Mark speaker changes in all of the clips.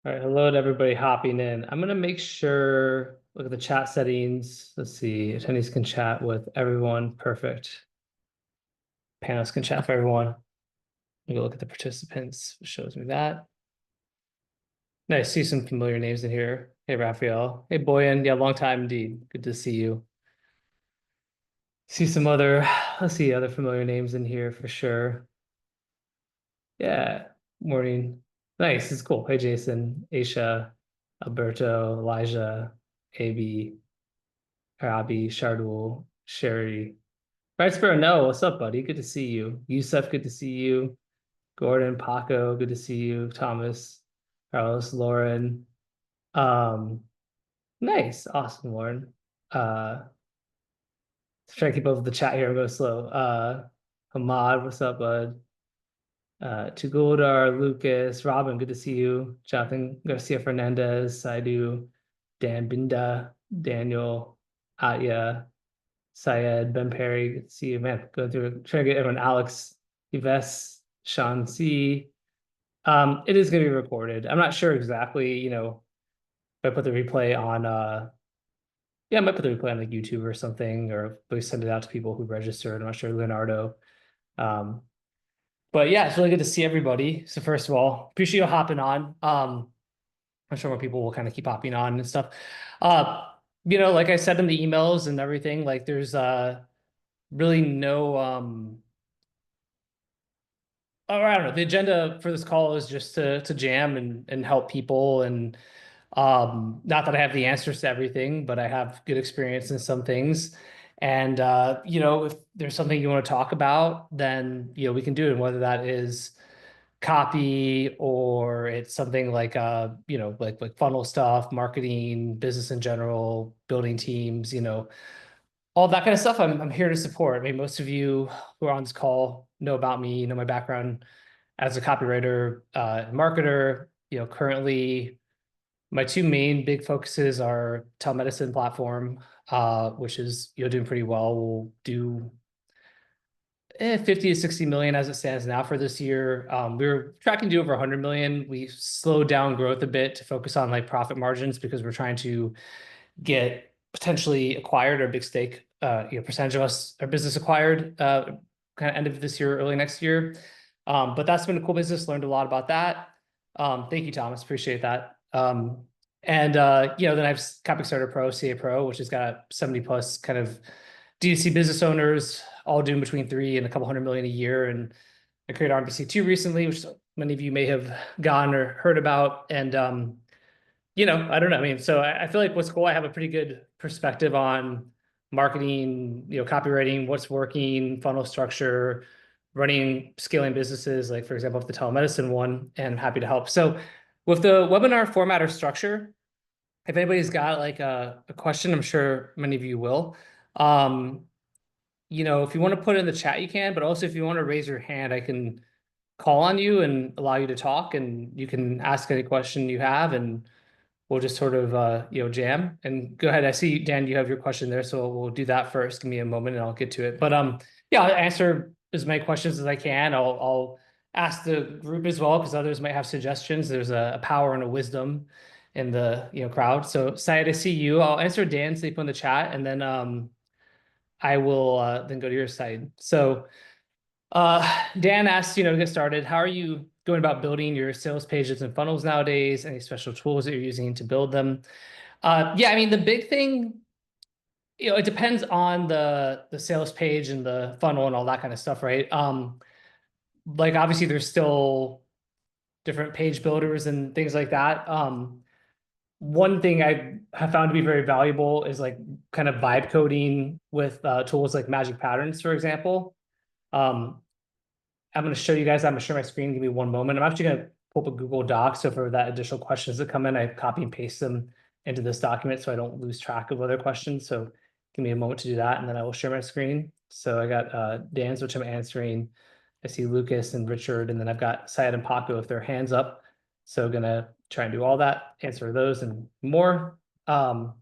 Speaker 1: All right, hello to everybody hopping in. I'm gonna make sure, look at the chat settings. Let's see, attendees can chat with everyone. Perfect. Panelists can chat for everyone. We go look at the participants. It shows me that. Nice, see some familiar names in here. Hey, Raphael. Hey, Boyan. Yeah, long time indeed. Good to see you. See some other, let's see, other familiar names in here for sure. Yeah, morning. Nice, it's cool. Hey, Jason, Aisha, Alberto, Elijah, AB. Abby, Shardul, Sherry. Right Sparrow, no, what's up, buddy? Good to see you. Yusuf, good to see you. Gordon, Paco, good to see you. Thomas, Carlos, Lauren. Um, nice, awesome, Lauren. Try to keep up with the chat here. I'm going slow. Hamad, what's up, bud? Tugodar, Lucas, Robin, good to see you. Jonathan Garcia Fernandez, Saidu, Dan Binda, Daniel, Atya. Syed, Ben Perry, good to see you, man. Go through, trying to get everyone. Alex, Yves, Sean C. It is going to be recorded. I'm not sure exactly, if I put the replay on, yeah, I might put the replay on like YouTube or something, or we send it out to people who registered. I'm not sure, Leonardo. Um, but yeah, it's really good to see everybody. So first of all, appreciate you hopping on. I'm sure more people will kind of keep hopping on and stuff. Like I said in the emails and everything, like there's really no I don't know. The agenda for this call is just to jam and help people. And not that I have the answers to everything, but I have good experience in some things. And if there's something you want to talk about, then we can do it. Whether that is copy or it's something like like funnel stuff, marketing, business in general, building teams, all that kind of stuff. I'm here to support. I mean, most of you who are on this call know about me, know my background as a copywriter, marketer. Currently my two main big focuses are telemedicine platform, which is doing pretty well. We'll do 50 to 60 million as it stands now for this year. We were tracking to over 100 million. We slowed down growth a bit to focus on like profit margins because we're trying to get potentially acquired or big stake, percentage of us, our business acquired, kind of end of this year, early next year. But that's been a cool business. Learned a lot about that. Thank you, Thomas. Appreciate that. Then I have Copy Starter Pro, CA Pro, which has got 70 plus kind of D2C business owners, all doing between 3 and a couple hundred million a year. And I created RMBC2 recently, which many of you may have gone or heard about. And I don't know. I mean, so I feel like what's cool, I have a pretty good perspective on marketing, copywriting, what's working, funnel structure, running, scaling businesses, like for example, the telemedicine one, and I'm happy to help. So with the webinar format or structure, if anybody's got like a question, I'm sure many of you will. If you want to put it in the chat, you can, but also if you want to raise your hand, I can call on you and allow you to talk, and you can ask any question you have, and we'll just sort of jam. And go ahead. I see, Dan, you have your question there, so we'll do that first. Give me a moment and I'll get to it. But yeah, I'll answer as many questions as I can. I'll ask the group as well, because others might have suggestions. There's a power and a wisdom in the crowd. So Syed, I see you. I'll answer Dan's sleep on the chat, and then I will then go to your side. So Dan asked, to get started, how are you going about building your sales pages and funnels nowadays? Any special tools that you're using to build them? Yeah, I mean, the big thing, it depends on the sales page and the funnel and all that kind of stuff, right? Like obviously there's still different page builders and things like that. One thing I have found to be very valuable is like kind of vibe coding with tools like Magic Patterns, for example. I'm going to show you guys. I'm going to share my screen. Give me one moment. I'm actually going to pull up a Google Doc. So for that additional questions that come in, I copy and paste them into this document so I don't lose track of other questions. So give me a moment to do that, and then I will share my screen. So I got Dan's, which I'm answering. I see Lucas and Richard, and then I've got Syed and Paco with their hands up. So going to try and do all that, answer those and more. Dan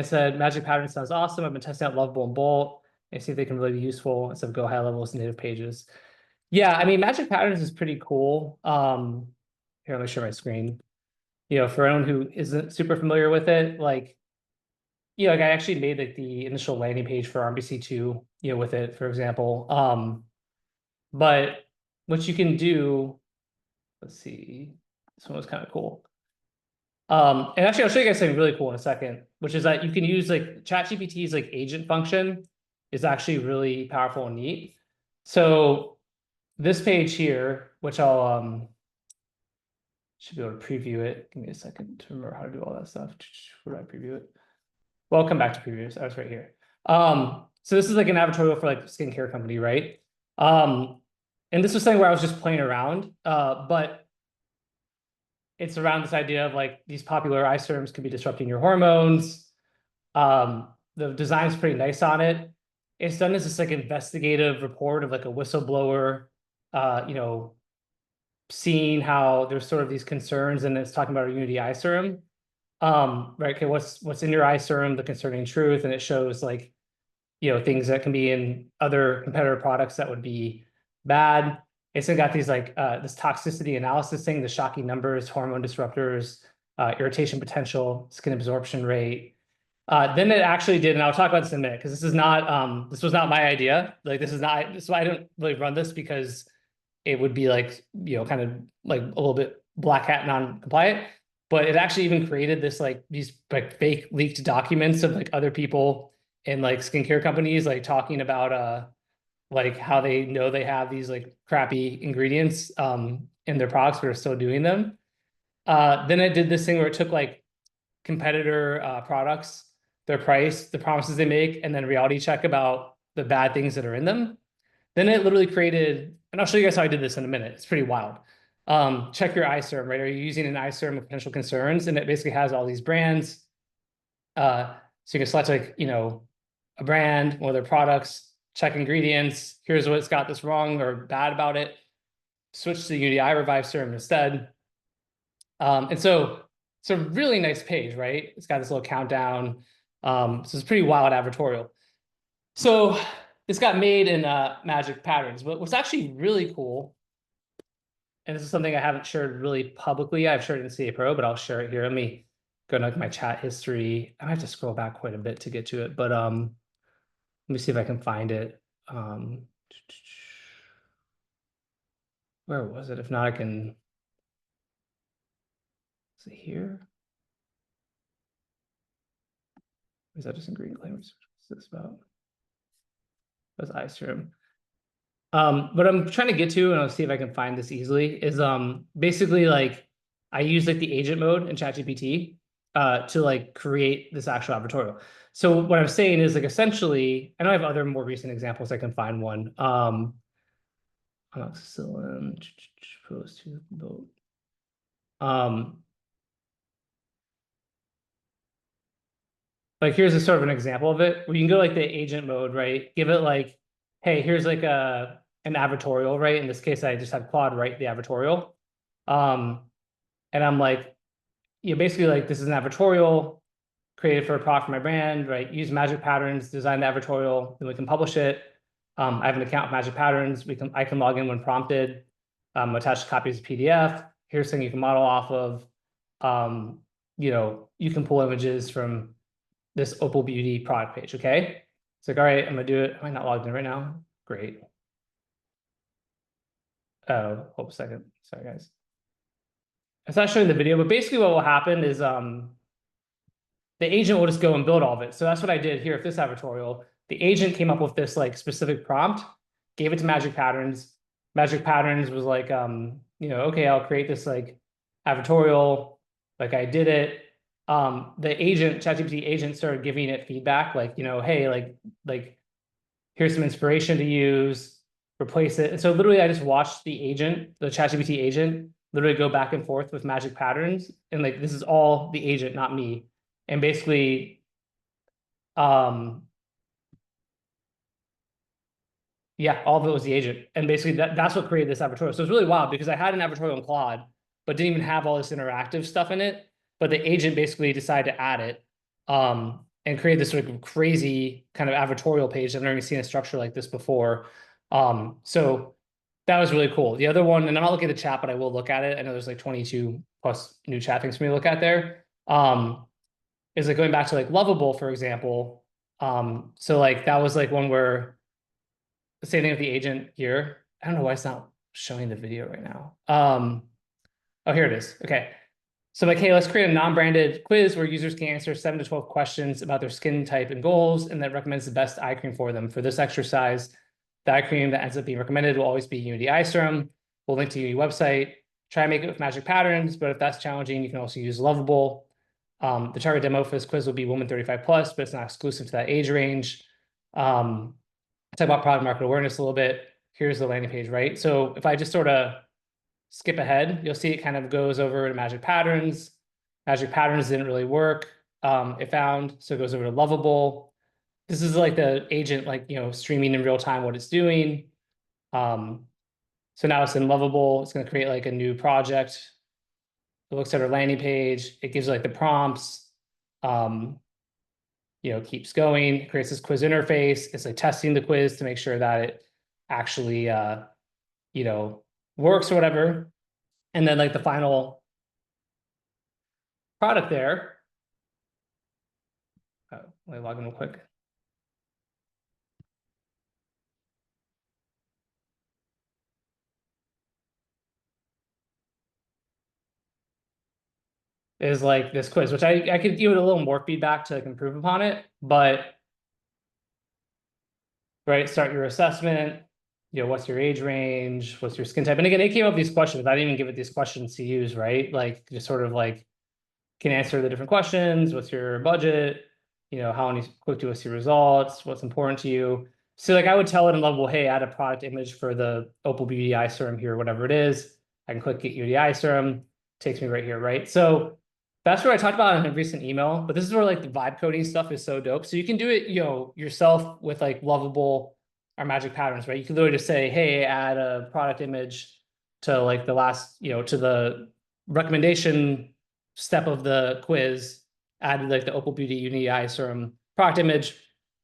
Speaker 1: said, Magic Pattern sounds awesome. I've been testing out Lovable and Bolt and see if they can really be useful instead of go high levels native pages. Yeah, I mean, Magic Patterns is pretty cool. Here, let me share my screen. For anyone who isn't super familiar with it, like, like I actually made like the initial landing page for RBC2, with it, for example. But what you can do, let's see, this one was kind of cool. And actually, I'll show you guys something really cool in a second, which is that you can use like ChatGPT's like agent function is actually really powerful and neat. So this page here, which I'll should be able to preview it. Give me a second to remember how to do all that stuff. Where do I preview it? Well, I'll come back to previews. I was right here. So this is like an advertorial for like a skincare company, right? And this was something where I was just playing around, but it's around this idea of like these popular eye serums could be disrupting your hormones. The design's pretty nice on it. It's done as this like investigative report of like a whistleblower, seeing how there's sort of these concerns, and it's talking about a Unity eye serum. Right, okay, what's in your eye serum, the concerning truth, and it shows like, things that can be in other competitor products that would be bad. It's got these like this toxicity analysis thing, the shocking numbers, hormone disruptors, irritation potential, skin absorption rate. Then it actually did, and I'll talk about this in a minute because this was not my idea. Like this is why I don't really run this, because it would be like, kind of like a little bit black hat non-compliant. But it actually even created these like fake leaked documents of like other people in like skincare companies like talking about like how they know they have these like crappy ingredients in their products, but are still doing them. Then it did this thing where it took like competitor products, their price, the promises they make, and then reality check about the bad things that are in them. Then it literally created, and I'll show you guys how I did this in a minute. It's pretty wild. Check your eye serum, right? Are you using an eye serum with potential concerns? And it basically has all these brands. So you can select like, a brand, one of their products, check ingredients. Here's what's got this wrong or bad about it. Switch to the Unity Eye Revive serum instead. And so it's a really nice page, right? It's got this little countdown. So it's pretty wild advertorial. So this got made in Magic Patterns, but what's actually really cool, and this is something I haven't shared really publicly. I've shared it in CA Pro, but I'll share it here. Let me go to my chat history. I have to scroll back quite a bit to get to it, but let me see if I can find it. Where was it? If not, I can see here. Or is that just ingredient claims? What's this about? That's eye serum. What I'm trying to get to, and I'll see if I can find this easily, is basically like I use like the agent mode in ChatGPT to like create this actual advertorial. So what I'm saying is like essentially, I know I have other more recent examples. I can find one. Amoxicillin post to vote. Like here's a sort of an example of it where you can go like the agent mode, right? Give it like, hey, here's like an advertorial, right? In this case, I just had Claude write the advertorial. And I'm like, basically like this is an advertorial created for a product for my brand, right? Use Magic Patterns, design the advertorial, then we can publish it. I have an account with Magic Patterns. I can log in when prompted. Attach copies of PDF. Here's something you can model off of. You can pull images from this Opal Beauty product page, okay? It's like, all right, I'm gonna do it. Am I not logged in right now? Great. Oh, hold a second. Sorry, guys. It's not showing the video, but basically what will happen is the agent will just go and build all of it. So that's what I did here with this advertorial. The agent came up with this like specific prompt, gave it to Magic Patterns. Magic Patterns was like, okay, I'll create this like advertorial. Like I did it. The agent, ChatGPT agent, started giving it feedback, like, hey, like here's some inspiration to use, replace it. And so literally I just watched the agent, the ChatGPT agent, literally go back and forth with Magic Patterns. And like, this is all the agent, not me. And basically, yeah, all of it was the agent. And basically that's what created this advertorial. So it's really wild because I had an advertorial in Claude, but didn't even have all this interactive stuff in it. But the agent basically decided to add it and create this sort of crazy kind of advertorial page. I've never seen a structure like this before. So that was really cool. The other one, and I'm not looking at the chat, but I will look at it. I know there's like 22 plus new chat things for me to look at there. Is like going back to like Lovable, for example. So like that was like one where the same thing with the agent here. I don't know why it's not showing the video right now. Oh, here it is. Okay. So like, hey, let's create a non-branded quiz where users can answer 7 to 12 questions about their skin type and goals, and that recommends the best eye cream for them. For this exercise, the eye cream that ends up being recommended will always be Unity Eye Serum. We'll link to Unity website. Try and make it with magic patterns, but if that's challenging, you can also use Lovable. The target demo for this quiz will be woman 35 plus, but it's not exclusive to that age range. Talk about product market awareness a little bit. Here's the landing page, right? So if I just sort of skip ahead, you'll see it kind of goes over to magic patterns. Magic patterns didn't really work. It found, so it goes over to Lovable. This is like the agent, like, you know, streaming in real time what it's doing. So now it's in Lovable. It's going to create like a new project. It looks at our landing page. It gives like the prompts. You know, keeps going, creates this quiz interface. It's like testing the quiz to make sure that it actually, you know, works or whatever. And then like the final product there. Let me log in real quick. Is like this quiz, which I could give it a little more feedback to like improve upon it, but right, start your assessment, you know, what's your age range, what's your skin type? And again, it came up with these questions. I didn't even give it these questions to use, right? Like just sort of like can answer the different questions. What's your budget? You know, how many quick to see results? What's important to you? So like I would tell it in Lovable, hey, add a product image for the Opal Beauty Eye Serum here, whatever it is. I can click Get You the Eye Serum. Takes me right here, right? So that's what I talked about in a recent email, but this is where like the vibe coding stuff is so dope. So you can do it, you know, yourself with like Lovable or Magic Patterns, right? You can literally just say, hey, add a product image to like the last, you know, to the recommendation step of the quiz, add like the Opal Beauty Unity Eye Serum product image,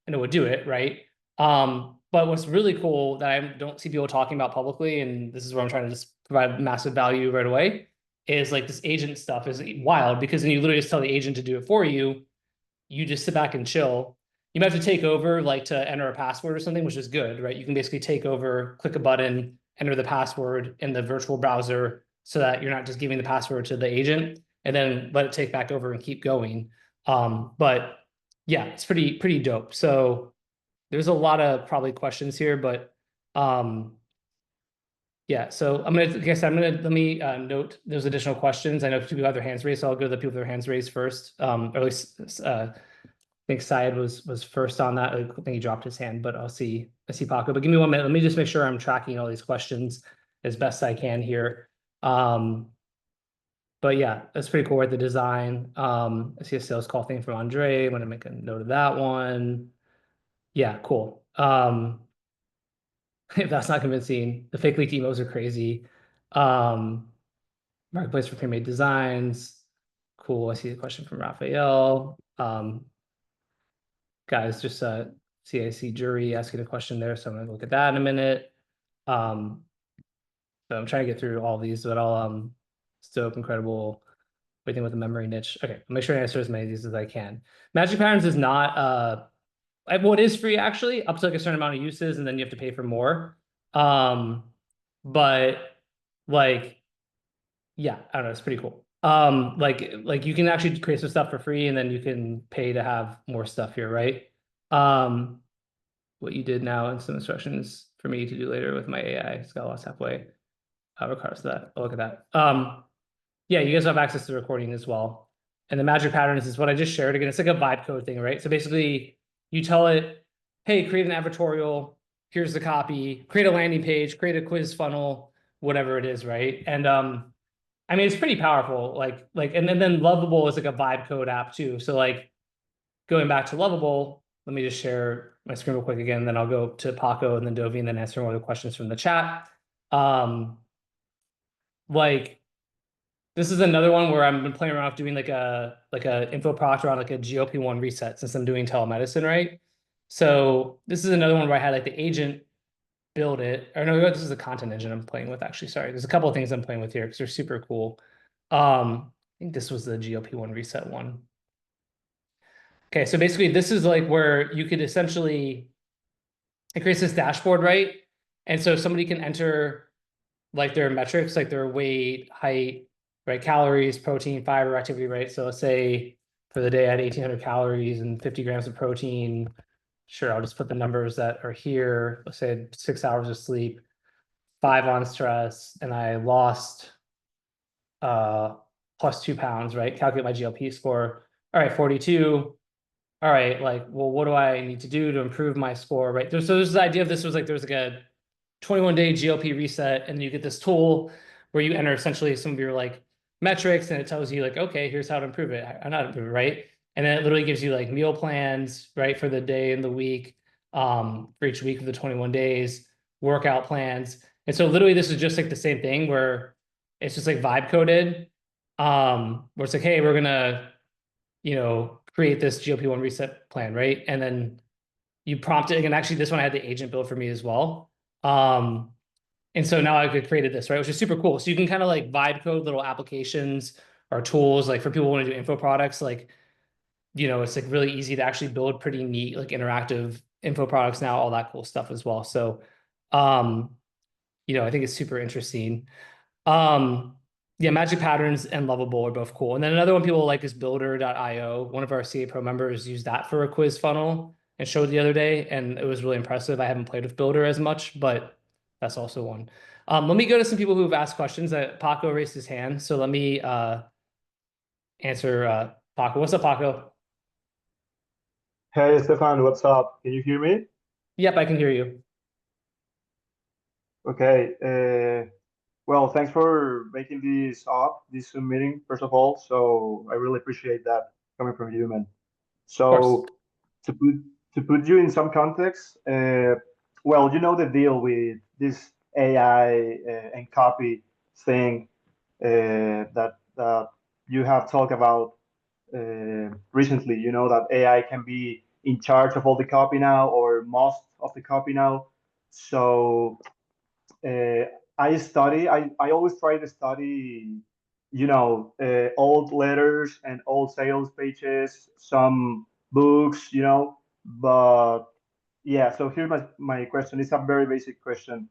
Speaker 1: and it would do it, right? But what's really cool that I don't see people talking about publicly, and this is where I'm trying to just provide massive value right away, is like this agent stuff is wild because then you literally just tell the agent to do it for you. You just sit back and chill. You might have to take over like to enter a password or something, which is good, right? You can basically take over, click a button, enter the password in the virtual browser so that you're not just giving the password to the agent and then let it take back over and keep going. But yeah, it's pretty dope. So there's a lot of probably questions here, but yeah, so I'm gonna, I guess I'm gonna, let me note those additional questions. I know people have their hands raised, so I'll go to the people with their hands raised first. Or at least I think Syed was first on that. I think he dropped his hand, but I see Paco. But give me 1 minute. Let me just make sure I'm tracking all these questions as best I can here. But yeah, that's pretty cool with the design. I see a sales call thing from Andre. I'm gonna make a note of that one. Yeah, cool. If that's not convincing, the fake leaked emos are crazy. Marketplace for pre-made designs. Cool. I see the question from Raphael. Guys, just CIC jury asking a question there, so I'm gonna look at that in a minute. So I'm trying to get through all these, but I'll Stope, incredible. Waiting with a memory niche. Okay, I'll make sure I answer as many of these as I can. Magic Patterns is not well, it is free actually, up to like a certain amount of uses, and then you have to pay for more. But like, yeah, I don't know, it's pretty cool. Like you can actually create some stuff for free, and then you can pay to have more stuff here, right? What you did now and some instructions for me to do later with my AI. It's got lost halfway. Regardless of that, I'll look at that. Yeah, you guys have access to the recording as well. And the magic patterns is what I just shared. Again, it's like a vibe code thing, right? So basically you tell it, hey, create an advertorial, here's the copy, create a landing page, create a quiz funnel, whatever it is, right? And I mean, it's pretty powerful. And then Lovable is like a vibe code app too. So like going back to Lovable, let me just share my screen real quick again, then I'll go to Paco and then Dovi and then answer more of the questions from the chat. Like this is another one where I've been playing around with doing like a info proctor on like a GLP-1 reset since I'm doing telemedicine, right? So this is another one where I had like the agent build it. Or no, this is the content engine I'm playing with, actually. Sorry. There's a couple of things I'm playing with here because they're super cool. I think this was the GLP-1 reset one. Okay, so basically this is like where you could essentially, it creates this dashboard, right? And so somebody can enter like their metrics, like their weight, height, right? Calories, protein, fiber, activity, right? So let's say for the day I had 1,800 calories and 50 grams of protein. Sure, I'll just put the numbers that are here. Let's say I had 6 hours of sleep, 5 on stress, and I lost plus 2 pounds, right? Calculate my GLP score. All right, 42. All right, like, well, what do I need to do to improve my score, right? So there's the idea of this was like, there's like a 21-day GLP reset, and you get this tool where you enter essentially some of your like metrics, and it tells you like, okay, here's how to improve it, how not improve it, right? And then it literally gives you like meal plans, right, for the day and the week, for each week of the 21 days, workout plans. And so literally this is just like the same thing where it's just like vibe coded, where it's like, hey, we're gonna, create this GLP-1 reset plan, right? And then you prompt it, and actually this one I had the agent build for me as well. And so now I could created this, right? Which is super cool. So you can kind of like vibe code little applications or tools, like for people who want to do info products, like, it's like really easy to actually build pretty neat, like interactive info products now, all that cool stuff as well. So, I think it's super interesting. Um, yeah, Magic Patterns and Lovable are both cool. And then another one people like is Builder.io. One of our CA Pro members used that for a quiz funnel and showed the other day, and it was really impressive. I haven't played with Builder as much, but that's also one. Let me go to some people who've asked questions. Paco raised his hand, so let me answer Paco. What's up, Paco?
Speaker 2: Hey Stefan, what's up? Can you hear me?
Speaker 1: Yep, I can hear you.
Speaker 2: Okay. Well, thanks for making this Zoom meeting, first of all. So I really appreciate that coming from you, man.
Speaker 1: Of course.
Speaker 2: So to put to put you in some context, well, you know the deal with this AI and copy thing that you have talked about recently. You know that AI can be in charge of all the copy now, or most of the copy now. So uh, I always try to study, old letters and old sales pages, some books, but yeah. So here's my question. It's a very basic question.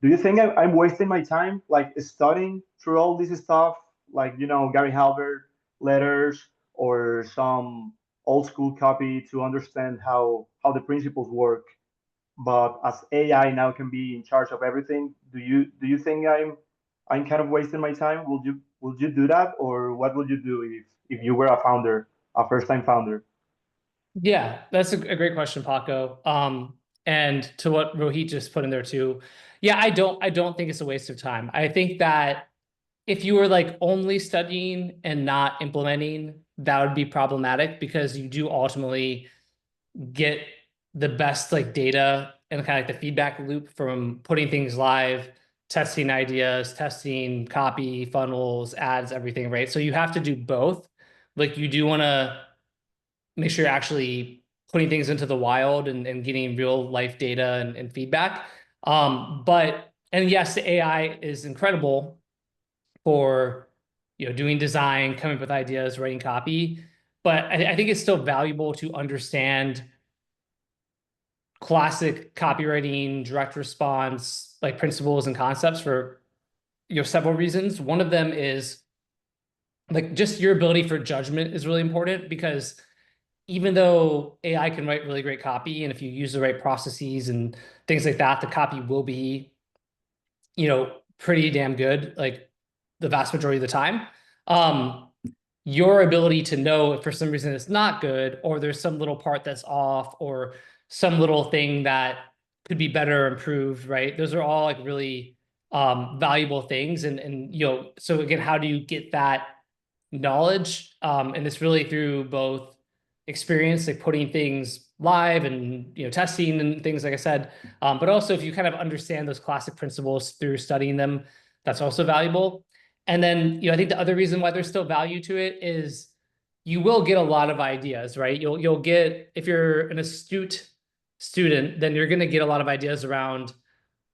Speaker 2: Do you think I'm wasting my time, like studying through all this stuff, like, Gary Halbert letters or some old school copy to understand how the principles work? But as AI now can be in charge of everything, do you think I'm kind of wasting my time? Would you do that, or what would you do if you were a founder, a first time founder?
Speaker 1: Yeah, that's a great question, Paco. And to what Rohit just put in there too. Yeah, I don't think it's a waste of time. I think that if you were like only studying and not implementing, that would be problematic because you do ultimately get the best like data and kind of like the feedback loop from putting things live, testing ideas, testing copy, funnels, ads, everything, right? So you have to do both. Like you do want to make sure you're actually putting things into the wild and getting real life data and feedback. And yes, the AI is incredible for doing design, coming up with ideas, writing copy. But I think it's still valuable to understand classic copywriting, direct response, like principles and concepts for several reasons. One of them is like just your ability for judgment is really important because even though AI can write really great copy, and if you use the right processes and things like that, the copy will be, pretty damn good, like the vast majority of the time. Um, your ability to know if for some reason it's not good, or there's some little part that's off, or some little thing that could be better improved, right? Those are all like really valuable things. And so again, how do you get that knowledge? And it's really through both experience, like putting things live and testing and things like I said. But also if you kind of understand those classic principles through studying them, that's also valuable. And then I think the other reason why there's still value to it is you will get a lot of ideas, right? You'll get, if you're an astute student, then you're going to get a lot of ideas around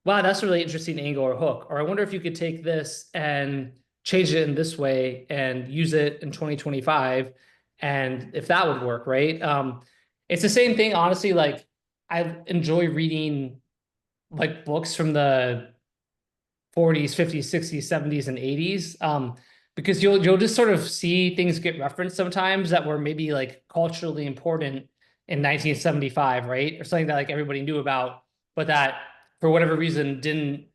Speaker 1: wow, that's a really interesting angle or hook. Or I wonder if you could take this and change it in this way and use it in 2025, and if that would work, right? It's the same thing, honestly. Like I enjoy reading like books from the 40s, 50s, 60s, 70s, and 80s. Because you'll just sort of see things get referenced sometimes that were maybe like culturally important in 1975, right? Or something that like everybody knew about, but that for whatever reason didn't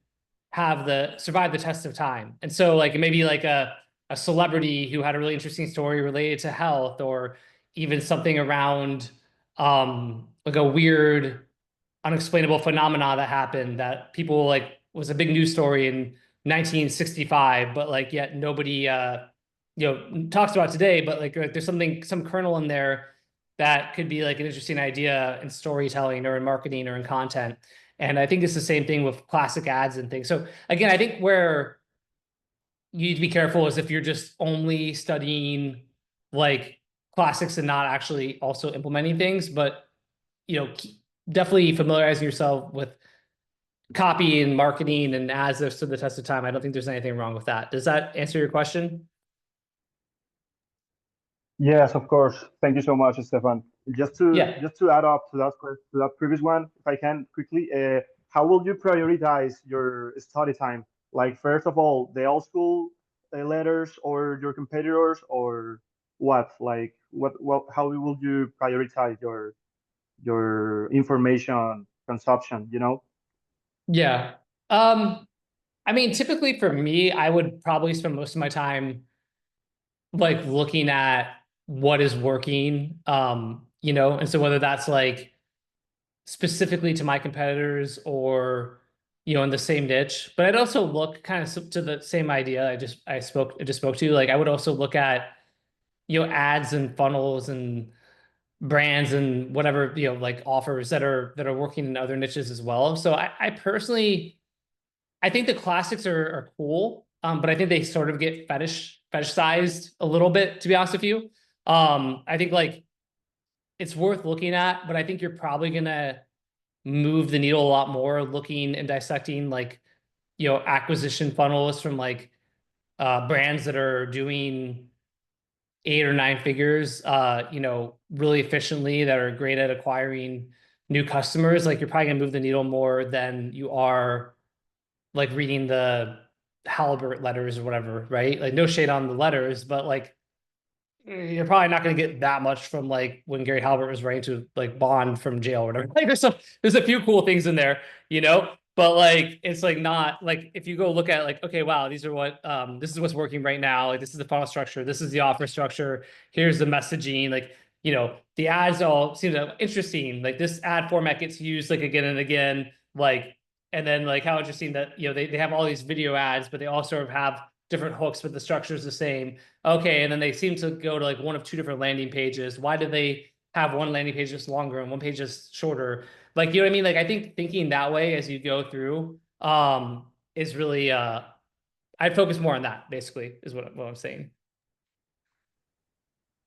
Speaker 1: have the survive the test of time. And so like maybe like a celebrity who had a really interesting story related to health, or even something around like a weird unexplainable phenomena that happened that people like was a big news story in 1965, but like yet nobody talks about today. But like there's some kernel in there that could be like an interesting idea in storytelling or in marketing or in content. And I think it's the same thing with classic ads and things. So again, I think where you need to be careful is if you're just only studying like classics and not actually also implementing things. But definitely familiarizing yourself with copy and marketing and as those stood the test of time. I don't think there's anything wrong with that. Does that answer your question?
Speaker 2: Yes, of course. Thank you so much, Stefan.
Speaker 1: Yeah.
Speaker 2: Just to add up to to that previous one, if I can quickly, how will you prioritize your study time? Like first of all, the old school letters or your competitors or what? Like what? How will you prioritize your information consumption? You know?
Speaker 1: Yeah. Um, I mean, typically for me, I would probably spend most of my time like looking at what is working. And so whether that's like specifically to my competitors or in the same niche, but I'd also look kind of to the same idea I just spoke to. Like I would also look at ads and funnels and brands and whatever like offers that are working in other niches as well. So I personally I think the classics are cool, but I think they sort of get fetishized a little bit, to be honest with you. I think like it's worth looking at, but I think you're probably gonna move the needle a lot more looking and dissecting like acquisition funnels from like brands that are doing 8 or 9 figures really efficiently, that are great at acquiring new customers. Like you're probably gonna move the needle more than you are like reading the Halbert letters or whatever, right? Like no shade on the letters, but like you're probably not going to get that much from like when Gary Halbert was writing to like Bond from jail or whatever. Like there's a few cool things in there, but like it's like not like if you go look at like, okay, wow, these are what this is what's working right now. Like this is the funnel structure, this is the offer structure, here's the messaging, like the ads all seem interesting. Like this ad format gets used like again and again, like and then like how interesting that they have all these video ads, but they all sort of have different hooks, but the structure is the same. Okay, and then they seem to go to like one of two different landing pages. Why did they have one landing page just longer and one page just shorter? Like, you know what I mean? Like, I think thinking that way as you go through is really I focus more on that, basically, is what I'm saying.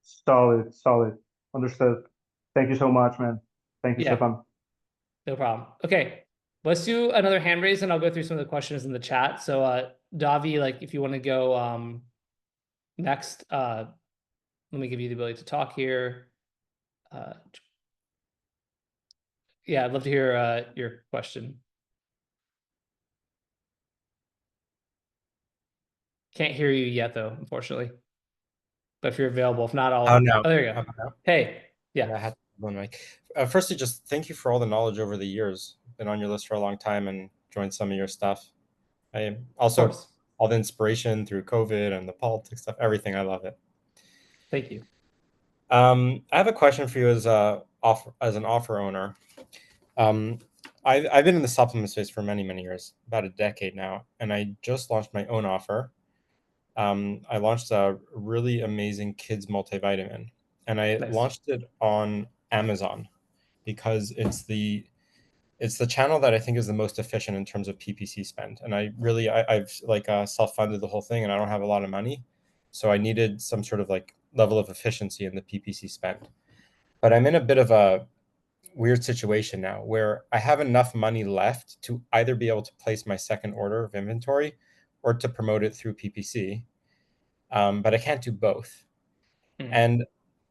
Speaker 2: Solid, solid. Understood. Thank you so much, man. Thank you,
Speaker 1: Yeah,
Speaker 2: Stefan.
Speaker 1: no problem. Okay, let's do another hand raise and I'll go through some of the questions in the chat. So Davi, like if you want to go next, let me give you the ability to talk here. Uh, yeah, I'd love to hear your question. Can't hear you yet, though, unfortunately. But if you're available, if not,
Speaker 3: Oh,
Speaker 1: I'll.
Speaker 3: no.
Speaker 1: Oh, there you go.
Speaker 3: No.
Speaker 1: Hey,
Speaker 3: Yeah,
Speaker 1: yeah,
Speaker 3: I had one mic. Firstly, just thank you for all the knowledge over the years. Been on your list for a long time and joined some of your stuff. I
Speaker 1: of
Speaker 3: also
Speaker 1: course.
Speaker 3: all the inspiration through COVID and the politics stuff, everything. I love it.
Speaker 1: Thank you.
Speaker 3: I have a question for you as an offer owner. Um, I've been in the supplement space for many, many years, about a decade now, and I just launched my own offer. I launched a really amazing kids multivitamin, and I
Speaker 1: Nice.
Speaker 3: launched it on Amazon because it's the channel that I think is the most efficient in terms of PPC spend. And I've like self-funded the whole thing, and I don't have a lot of money, so I needed some sort of like level of efficiency in the PPC spend. But I'm in a bit of a weird situation now where I have enough money left to either be able to place my second order of inventory or to promote it through PPC, but I can't do both. And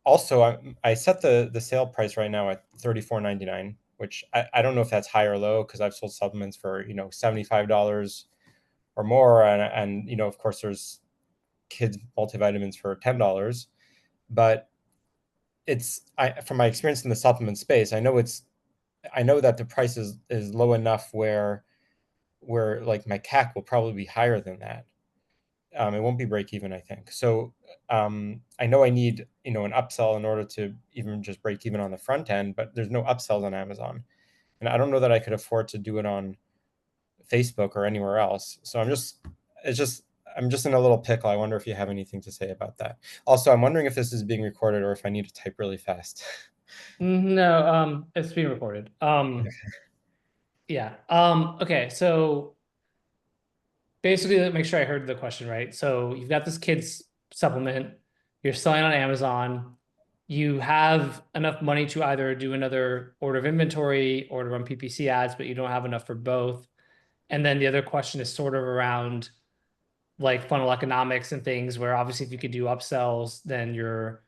Speaker 3: also, I set the sale price right now at $34.99, which I don't know if that's high or low because I've sold supplements for $75 or more, and of course there's kids multivitamins for $10, but from my experience in the supplement space, I know that the price is low enough where like my CAC will probably be higher than that. It won't be break even, I think. So I know I need an upsell in order to even just break even on the front end, but there's no upsells on Amazon, and I don't know that I could afford to do it on Facebook or anywhere else. So I'm just in a little pickle. I wonder if you have anything to say about that. Also, I'm wondering if this is being recorded or if I need to type really fast.
Speaker 1: No, it's being recorded. Yeah. Okay, so basically, let me make sure I heard the question right. So you've got this kid's supplement, you're selling on Amazon, you have enough money to either do another order of inventory or to run PPC ads, but you don't have enough for both. And then the other question is sort of around like funnel economics and things where obviously if you could do upsells, then your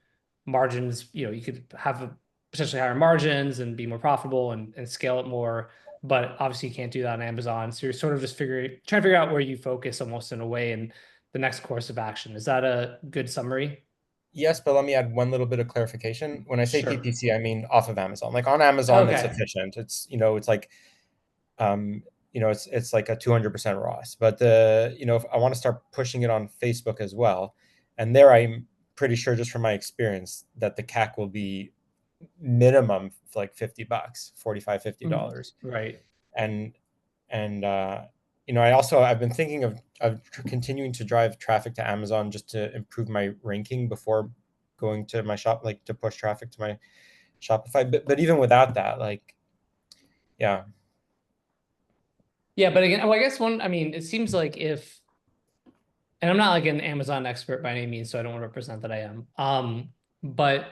Speaker 1: margins, you could have potentially higher margins and be more profitable and scale it more. But obviously you can't do that on Amazon. So you're sort of just trying to figure out where you focus almost in a way in the next course of action. Is that a good summary?
Speaker 3: Yes, but let me add one little bit of clarification. When I say
Speaker 1: Sure.
Speaker 3: PPC, I mean off of Amazon. Like on Amazon, it's
Speaker 1: Okay.
Speaker 3: efficient. It's like it's like a 200% ROAS. But if I want to start pushing it on Facebook as well, and there I'm pretty sure just from my experience that the CAC will be minimum like $50, $45, $50.
Speaker 1: Right.
Speaker 3: And I've been thinking of continuing to drive traffic to Amazon just to improve my ranking before going to my shop, like to push traffic to my Shopify. But even without that, like, yeah.
Speaker 1: Yeah, but again, well, I guess it seems like and I'm not like an Amazon expert by any means, so I don't want to represent that I am. But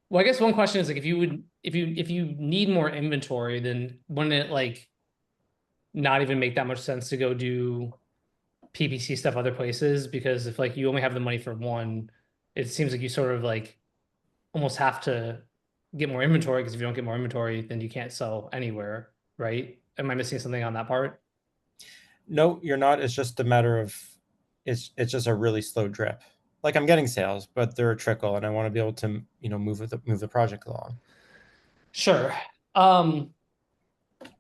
Speaker 1: well, I guess one question is like if you need more inventory, then wouldn't it like not even make that much sense to go do PPC stuff other places? Because if like you only have the money for one, it seems like you sort of like almost have to get more inventory because if you don't get more inventory, then you can't sell anywhere, right? Am I missing something on that part?
Speaker 3: No, you're not. It's just a matter of it's just a really slow drip. Like I'm getting sales, but they're a trickle, and I want to be able to move the project along.
Speaker 1: Sure. The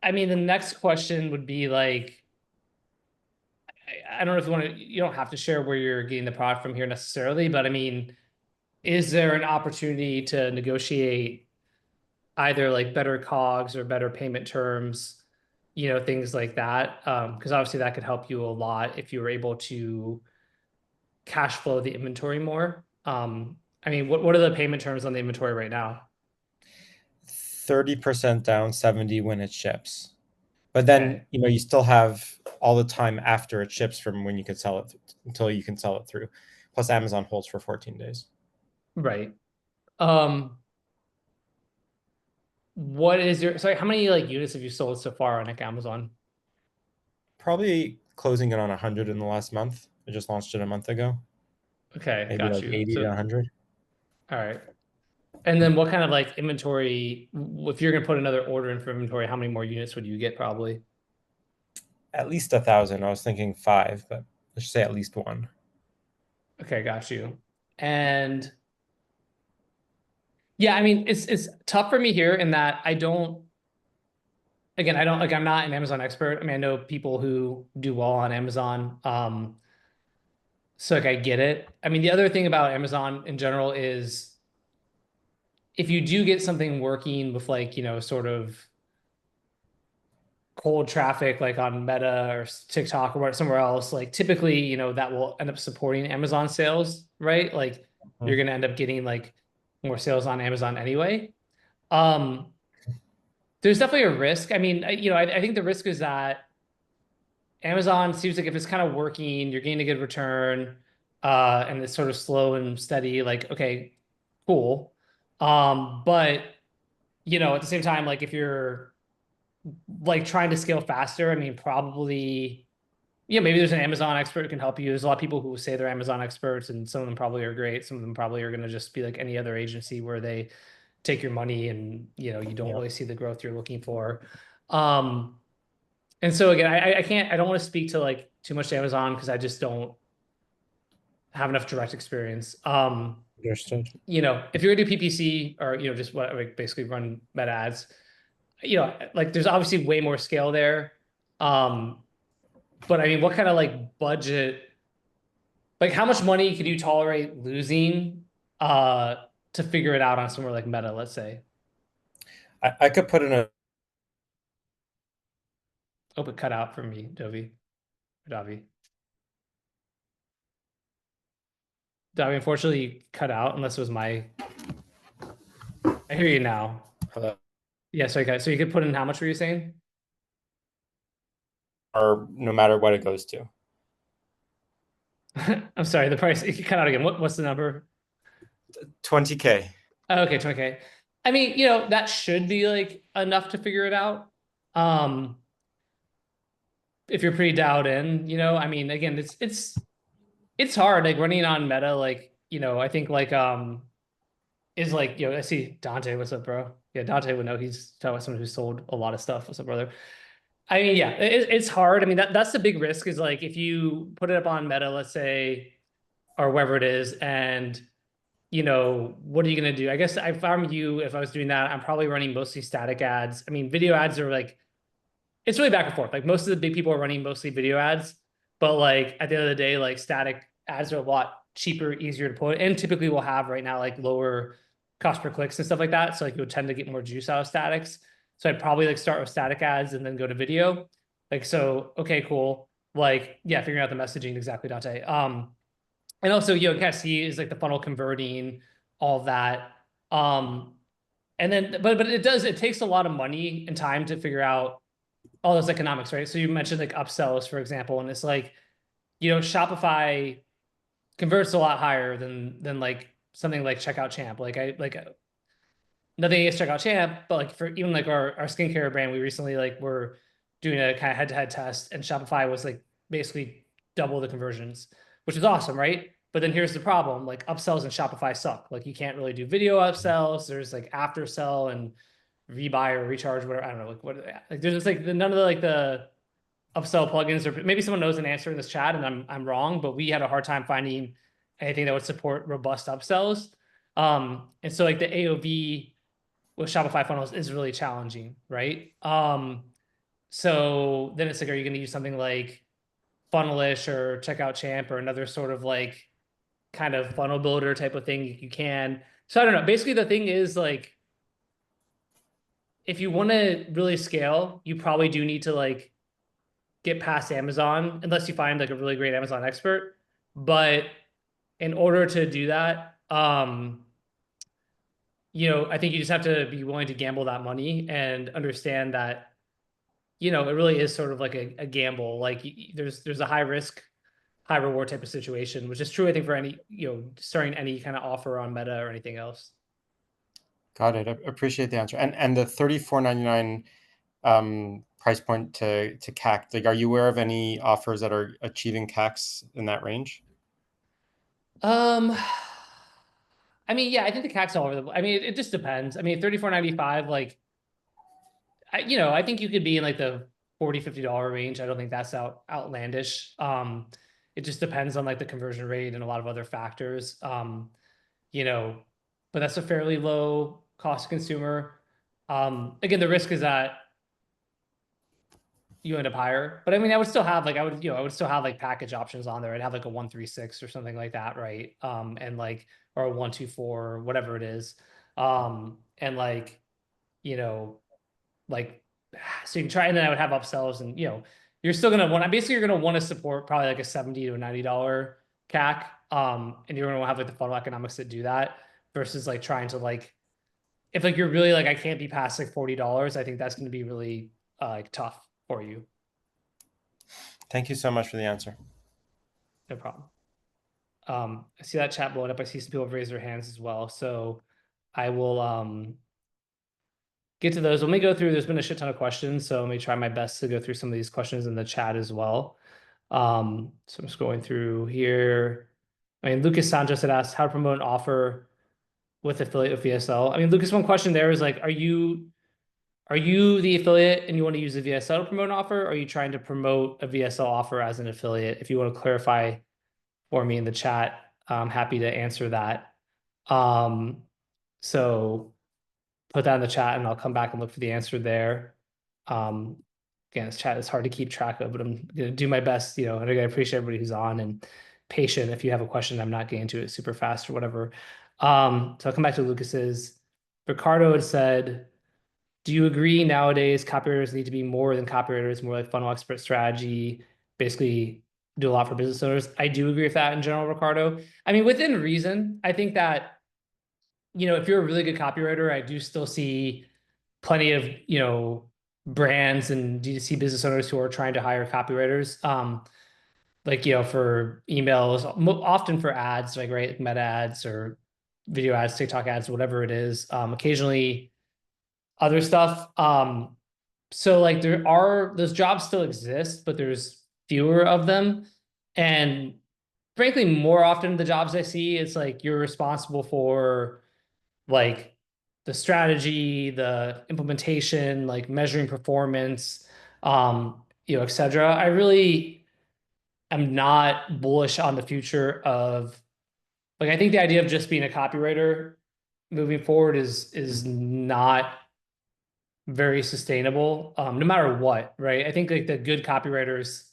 Speaker 1: next question would be like, I don't know if you don't have to share where you're getting the product from here necessarily, but is there an opportunity to negotiate either like better COGS or better payment terms, things like that? Because obviously that could help you a lot if you were able to cash flow the inventory more. What are the payment terms on the inventory right now?
Speaker 3: 30% down, 70 when it ships. But then,
Speaker 1: Okay.
Speaker 3: you still have all the time after it ships from when you can sell it until you can sell it through. Plus Amazon holds for 14 days.
Speaker 1: Right. What is how many like units have you sold so far on like Amazon?
Speaker 3: Probably closing it on 100 in the last month. I just launched it a month ago.
Speaker 1: Okay,
Speaker 3: Maybe
Speaker 1: got
Speaker 3: like
Speaker 1: you.
Speaker 3: 80 to 100.
Speaker 1: All right. And then what kind of like inventory, if you're gonna put another order in for inventory, how many more units would you get probably?
Speaker 3: At least 1,000. I was thinking 5, but let's say at least 1.
Speaker 1: Okay, got you. And yeah, it's tough for me here in that I don't like I'm not an Amazon expert. I know people who do well on Amazon. So like I get it. The other thing about Amazon in general is if you do get something working with like, sort of cold traffic like on Meta or TikTok or somewhere else, like typically, that will end up supporting Amazon sales, right? Like you're gonna end up getting like more sales on Amazon anyway. Um, there's definitely a risk. I think the risk is that Amazon seems like if it's kind of working, you're getting a good return, and it's sort of slow and steady, like, okay, cool. But you know, at the same time, like if you're like trying to scale faster, I mean, probably, yeah, maybe there's an Amazon expert who can help you. There's a lot of people who say they're Amazon experts, and some of them probably are great. Some of them probably are going to just be like any other agency where they take your money and, you know, you don't
Speaker 3: Yeah.
Speaker 1: really see the growth you're looking for. Um, and so again, I don't want to speak to like too much to Amazon because I just don't have enough direct experience.
Speaker 3: Understood.
Speaker 1: You know, if you're gonna do PPC or, you know, just what like basically run meta ads, you know, like there's obviously way more scale there. Um, but I mean, what kind of like budget, like how much money could you tolerate losing uh to figure it out on somewhere like Meta, let's say?
Speaker 3: I could put in a
Speaker 1: Oh, but cut out for me, Davi. Davi, unfortunately, you cut out unless it was my. I hear you now. Yeah, so you could put in how much were you saying?
Speaker 3: or no matter what it goes to.
Speaker 1: I'm sorry, the price. You could cut out again. What's the number?
Speaker 3: 20K.
Speaker 1: Oh, okay, 20K. I mean, you know, that should be like enough to figure it out. Um, if you're pretty dialed in, you know, I mean, again, it's hard, like running on Meta, like, you know, I think like is like, you know, I see Dante, what's up, bro? Yeah, Dante would know. He's talking about someone who sold a lot of stuff. What's up, brother? I mean, yeah, it's hard. I mean, that's the big risk is like if you put it up on Meta, let's say, or wherever it is, and you know, what are you gonna do? I guess if I'm you, if I was doing that, I'm probably running mostly static ads. I mean, video ads are like it's really back and forth. Like most of the big people are running mostly video ads, but like at the end of the day, like static ads are a lot cheaper, easier to put, and typically will have right now like lower cost per clicks and stuff like that. So like you'll tend to get more juice out of statics. So I'd probably like start with static ads and then go to video. Like so, okay, cool. Like yeah, figuring out the messaging exactly, Dante. And also you know, kind of see is like the funnel converting, all of that. And then but it takes a lot of money and time to figure out all those economics, right? So you mentioned like upsells, for example, and it's like, you know, Shopify converts a lot higher than like something like Checkout Champ. Like I like nothing against Checkout Champ, but like for even like our skincare brand, we recently like were doing a kind of head-to-head test, and Shopify was like basically double the conversions, which is awesome, right? But then here's the problem: like upsells in Shopify suck. Like you can't really do video upsells. There's like after sell and rebuy or recharge, whatever. I don't know, like what like there's just like none of the like the upsell plugins, or maybe someone knows an answer in this chat and I'm wrong, but we had a hard time finding anything that would support robust upsells. And so like the AOV with Shopify funnels is really challenging, right? So then it's like, are you going to use something like Funnelish or Checkout Champ or another sort of like kind of funnel builder type of thing you can? So I don't know. Basically, the thing is like, if you want to really scale, you probably do need to like get past Amazon unless you find like a really great Amazon expert. But in order to do that, you know, I think you just have to be willing to gamble that money and understand that, you know, it really is sort of like a gamble. Like there's a high risk, high reward type of situation, which is true, I think, for any, you know, starting any kind of offer on Meta or anything else.
Speaker 3: Got it. I appreciate the answer. And the $34.99 price point to CAC, like, are you aware of any offers that are achieving CACs in that range?
Speaker 1: Um, I mean, yeah, I think the CAC's all over the. I mean, it just depends. I mean, 34.95, like, you know, I think you could be in like the $40-$50 range. I don't think that's outlandish. It just depends on like the conversion rate and a lot of other factors. You know, but that's a fairly low cost consumer. Again, the risk is that you end up higher, but I mean, I would still have like I would still have like package options on there. I'd have like a 136 or something like that, right? And like or a 124 or whatever it is. And like, you know, like so you can try, and then I would have upsells, and you know, you're still gonna want basically you're gonna want to support probably like a $70 to $90 CAC. And you're gonna have like the funnel economics that do that versus like trying to like if like you're really like I can't be past like $40, I think that's gonna be really like tough for you.
Speaker 3: Thank you so much for the answer.
Speaker 1: No problem. I see that chat blowing up. I see some people have raised their hands as well. So I will get to those. Let me go through, there's been a shit ton of questions, so let me try my best to go through some of these questions in the chat as well. So I'm just going through here. I mean, Lucas Sanchez had asked how to promote an offer with affiliate of VSL. I mean, Lucas, one question there is like, are you the affiliate and you want to use the VSL to promote an offer? Or are you trying to promote a VSL offer as an affiliate? If you want to clarify for me in the chat, I'm happy to answer that. So put that in the chat and I'll come back and look for the answer there. Again, this chat is hard to keep track of, but I'm gonna do my best, and I appreciate everybody who's on and patient. If you have a question, I'm not getting into it super fast or whatever. So I'll come back to Lucas's. Ricardo had said, do you agree nowadays copywriters need to be more than copywriters, more like funnel expert strategy, basically do a lot for business owners? I do agree with that in general, Ricardo. I mean, within reason, I think that, if you're a really good copywriter, I do still see plenty of, brands and D2C business owners who are trying to hire copywriters. Like, for emails, often for ads, like, right, like meta ads or video ads, TikTok ads, whatever it is. Occasionally other stuff. So like those jobs still exist, but there's fewer of them. And frankly, more often the jobs I see, it's like you're responsible for like the strategy, the implementation, like measuring performance, et cetera. I really am not bullish on the future of, like, I think the idea of just being a copywriter moving forward is not very sustainable, no matter what, right? I think like the good copywriters,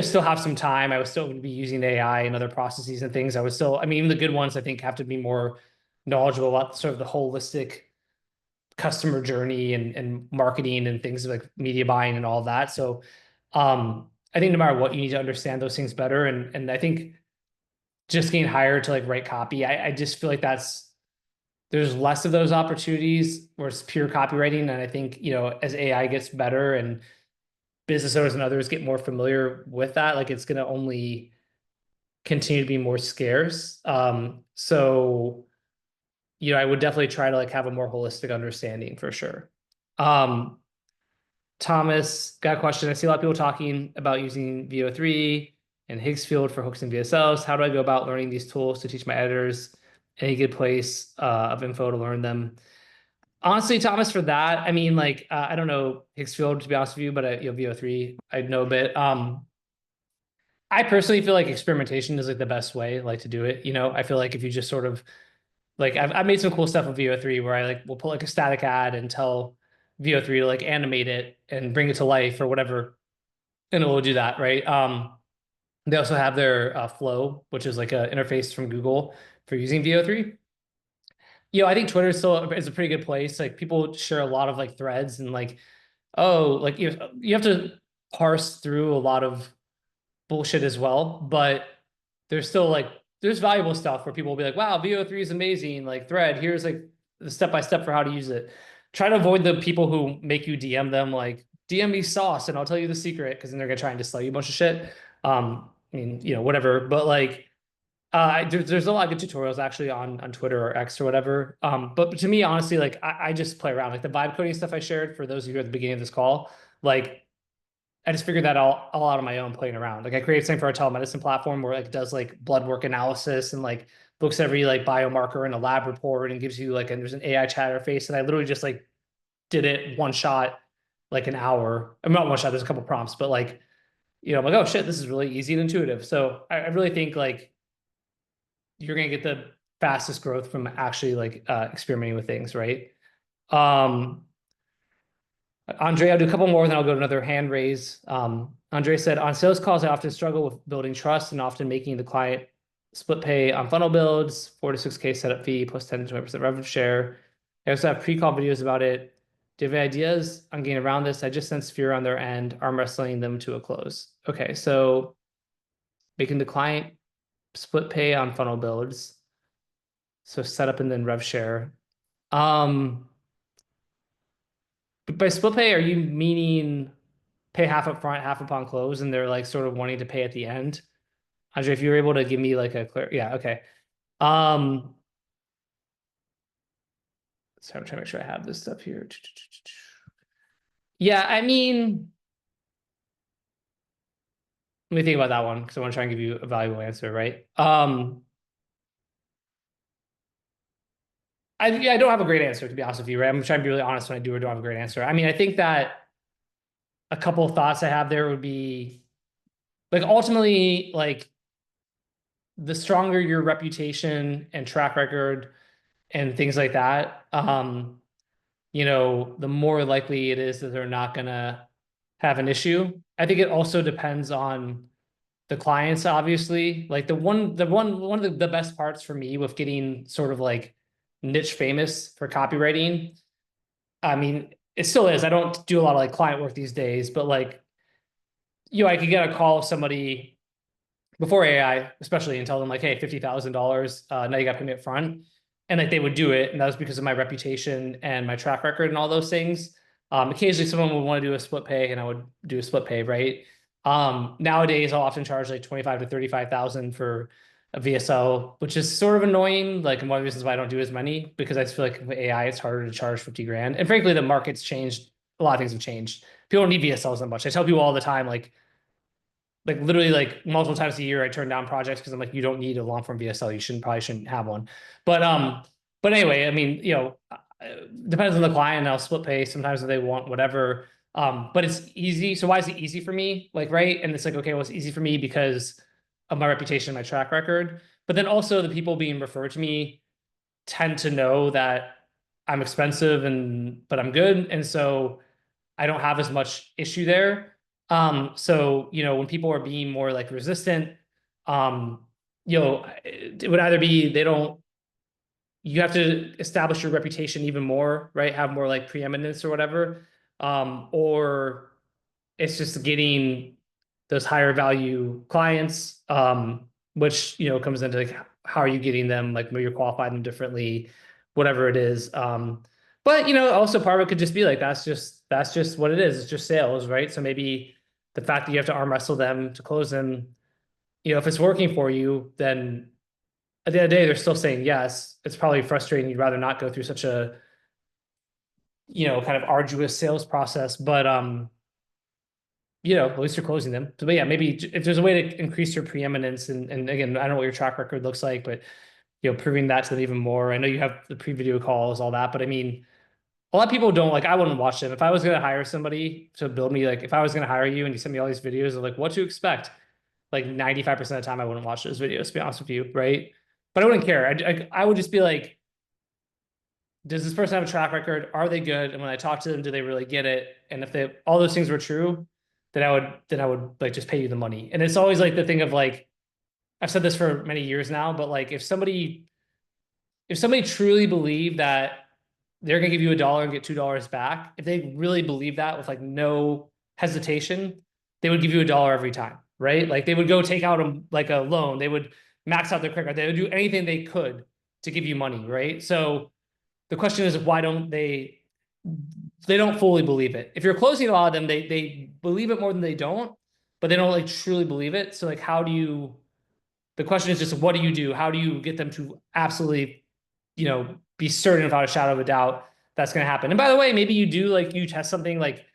Speaker 1: still have some time. I would still be using AI and other processes and things. I mean, even the good ones, I think, have to be more knowledgeable about sort of the holistic customer journey and marketing and things like media buying and all that. So I think no matter what, you need to understand those things better. And I think just getting hired to like write copy, I just feel like there's less of those opportunities where it's pure copywriting. And I think, as AI gets better and business owners and others get more familiar with that, like it's going to only continue to be more scarce. So, I would definitely try to like have a more holistic understanding for sure. Thomas got a question. I see a lot of people talking about using VO3 and Higgsfield for hooks and VSLs. How do I go about learning these tools to teach my editors? Any good place of info to learn them? Honestly, Thomas, for that, I mean, like, I don't know Higgsfield, to be honest with you, but VO3, I know a bit. I personally feel like experimentation is like the best way, like, to do it. I feel like if you just sort of like, I've made some cool stuff with VO3 where I like will put like a static ad and tell VO3 to like animate it and bring it to life or whatever, and it will do that, right? They also have their Flow, which is like an interface from Google for using VO3. I think Twitter still is a pretty good place. Like people share a lot of like threads and like, oh, like you have to parse through a lot of bullshit as well, but there's still like there's valuable stuff where people will be like, wow, VO3 is amazing. Like thread, here's like the step-by-step for how to use it. Try to avoid the people who make you DM them like DM me sauce and I'll tell you the secret, because then they're gonna try and just sell you a bunch of shit. I mean, whatever, but like there's a lot of good tutorials actually on Twitter or X or whatever. But to me, honestly, like I just play around. Like the vibe coding stuff I shared for those of you at the beginning of this call, like I just figured that all out on my own playing around. Like I created something for our telemedicine platform where it does like blood work analysis and like looks at every like biomarker in a lab report and gives you like, and there's an AI chat interface. And I literally just like did it one shot, like an hour. I'm not one shot, there's a couple prompts, but like, I'm like, oh shit, this is really easy and intuitive. So I really think like you're going to get the fastest growth from actually like experimenting with things, right? Andre, I'll do a couple more, then I'll go to another hand raise. Andre said, on sales calls, I often struggle with building trust and often making the client split pay on funnel builds, 4 to 6K setup fee, plus 10 to 20% revenue share. I also have pre-call videos about it. Do you have any ideas on getting around this? I just sense fear on their end, arm wrestling them to a close. Okay, so making the client split pay on funnel builds. So setup and then rev share. But by split pay, are you meaning pay half up front, half upon close, and they're like sort of wanting to pay at the end? Andre, if you're able to give me like a clear, yeah, okay. So I'm trying to make sure I have this stuff here. Yeah, I mean, let me think about that one because I want to try and give you a valuable answer, right? I don't have a great answer, to be honest with you, right? I'm trying to be really honest when I do or don't have a great answer. I mean, I think that a couple of thoughts I have there would be like ultimately, like the stronger your reputation and track record and things like that, you know, the more likely it is that they're not gonna have an issue. I think it also depends on the clients, obviously. Like one of the best parts for me with getting sort of like niche famous for copywriting, I mean, it still is. I don't do a lot of like client work these days, but like, you know, I could get a call of somebody before AI, especially, and tell them like, hey, $50,000, now you got to pay me up front. And like they would do it. And that was because of my reputation and my track record and all those things. Occasionally someone would want to do a split pay and I would do a split pay, right? Nowadays I'll often charge like 25 to 35,000 for a VSL, which is sort of annoying. Like one of the reasons why I don't do as many, because I just feel like with AI, it's harder to charge 50 grand. And frankly, the market's changed. A lot of things have changed. People don't need VSLs that much. I tell people all the time, like literally like multiple times a year I turn down projects because I'm like, you don't need a long form VSL. You probably shouldn't have one. But anyway, I mean, you know, depends on the client. I'll split pay sometimes if they want whatever. But it's easy. So why is it easy for me? Like, right. And it's like, okay, well, it's easy for me because of my reputation and my track record. But then also the people being referred to me tend to know that I'm expensive but I'm good. And so I don't have as much issue there. So, you know, when people are being more like resistant, you know, it would either be you have to establish your reputation even more, right? Have more like preeminence or whatever. Or it's just getting those higher value clients, which, you know, comes into like, how are you getting them? Like, maybe you're qualifying them differently, whatever it is. But you know, also part of it could just be like, that's just what it is. It's just sales, right? So maybe the fact that you have to arm wrestle them to close them, you know, if it's working for you, then at the end of the day, they're still saying yes. It's probably frustrating. You'd rather not go through such a, you know, kind of arduous sales process, but you know, at least you're closing them. So, but yeah, maybe if there's a way to increase your preeminence, and again, I don't know what your track record looks like, but you know, proving that to them even more. I know you have the pre-video calls, all that, but I mean, a lot of people don't like. I wouldn't watch them if I was going to hire somebody to build me. Like, if I was going to hire you and you send me all these videos of like what to expect, like 95% of the time, I wouldn't watch those videos. To be honest with you, right? But I wouldn't care. I would just be like, does this person have a track record? Are they good? And when I talk to them, do they really get it? And if they all those things were true, then I would like just pay you the money. And it's always like the thing of like, I've said this for many years now, but like if somebody truly believed that they're gonna give you $1 and get $2 back, if they really believe that with like no hesitation, they would give you $1 every time, right? Like they would go take out like a loan, they would max out their credit card, they would do anything they could to give you money, right? So the question is, why don't they don't fully believe it? If you're closing a lot of them, they believe it more than they don't, but they don't like truly believe it. So like, how do you? The question is just, what do you do? How do you get them to absolutely, you know, be certain without a shadow of a doubt that's going to happen? And by the way, maybe you do like you test something like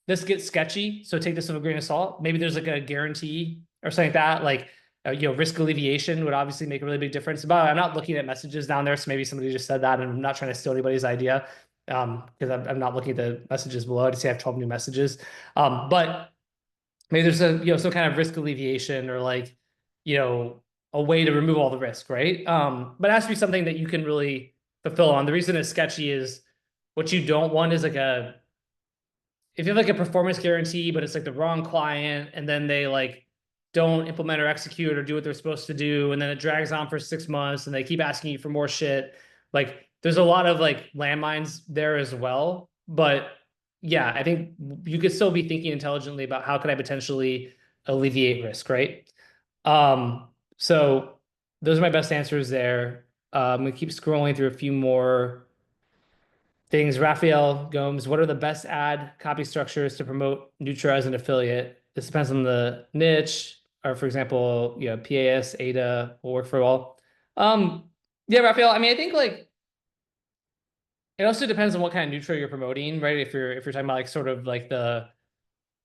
Speaker 1: this gets sketchy, so take this with a grain of salt. Maybe there's like a guarantee or something like that. Like, you know, risk alleviation would obviously make a really big difference. But I'm not looking at messages down there, so maybe somebody just said that, and I'm not trying to steal anybody's idea, because I'm not looking at the messages below to say I have 12 new messages. But maybe there's a, you know, some kind of risk alleviation or like, you know, a way to remove all the risk, right? But it has to be something that you can really fulfill on. The reason it's sketchy is what you don't want is like if you have like a performance guarantee, but it's like the wrong client, and then they like don't implement or execute or do what they're supposed to do, and then it drags on for 6 months and they keep asking you for more shit. Like there's a lot of like landmines there as well. But yeah, I think you could still be thinking intelligently about how could I potentially alleviate risk, right? So those are my best answers there. I'm gonna keep scrolling through a few more things. Raphael Gomes, what are the best ad copy structures to promote Nutra as an affiliate? This depends on the niche, or for example, you know, PAS, ADA will work for all. Yeah, Raphael, I mean, I think like it also depends on what kind of neutral you're promoting, right? If you're talking about like sort of like the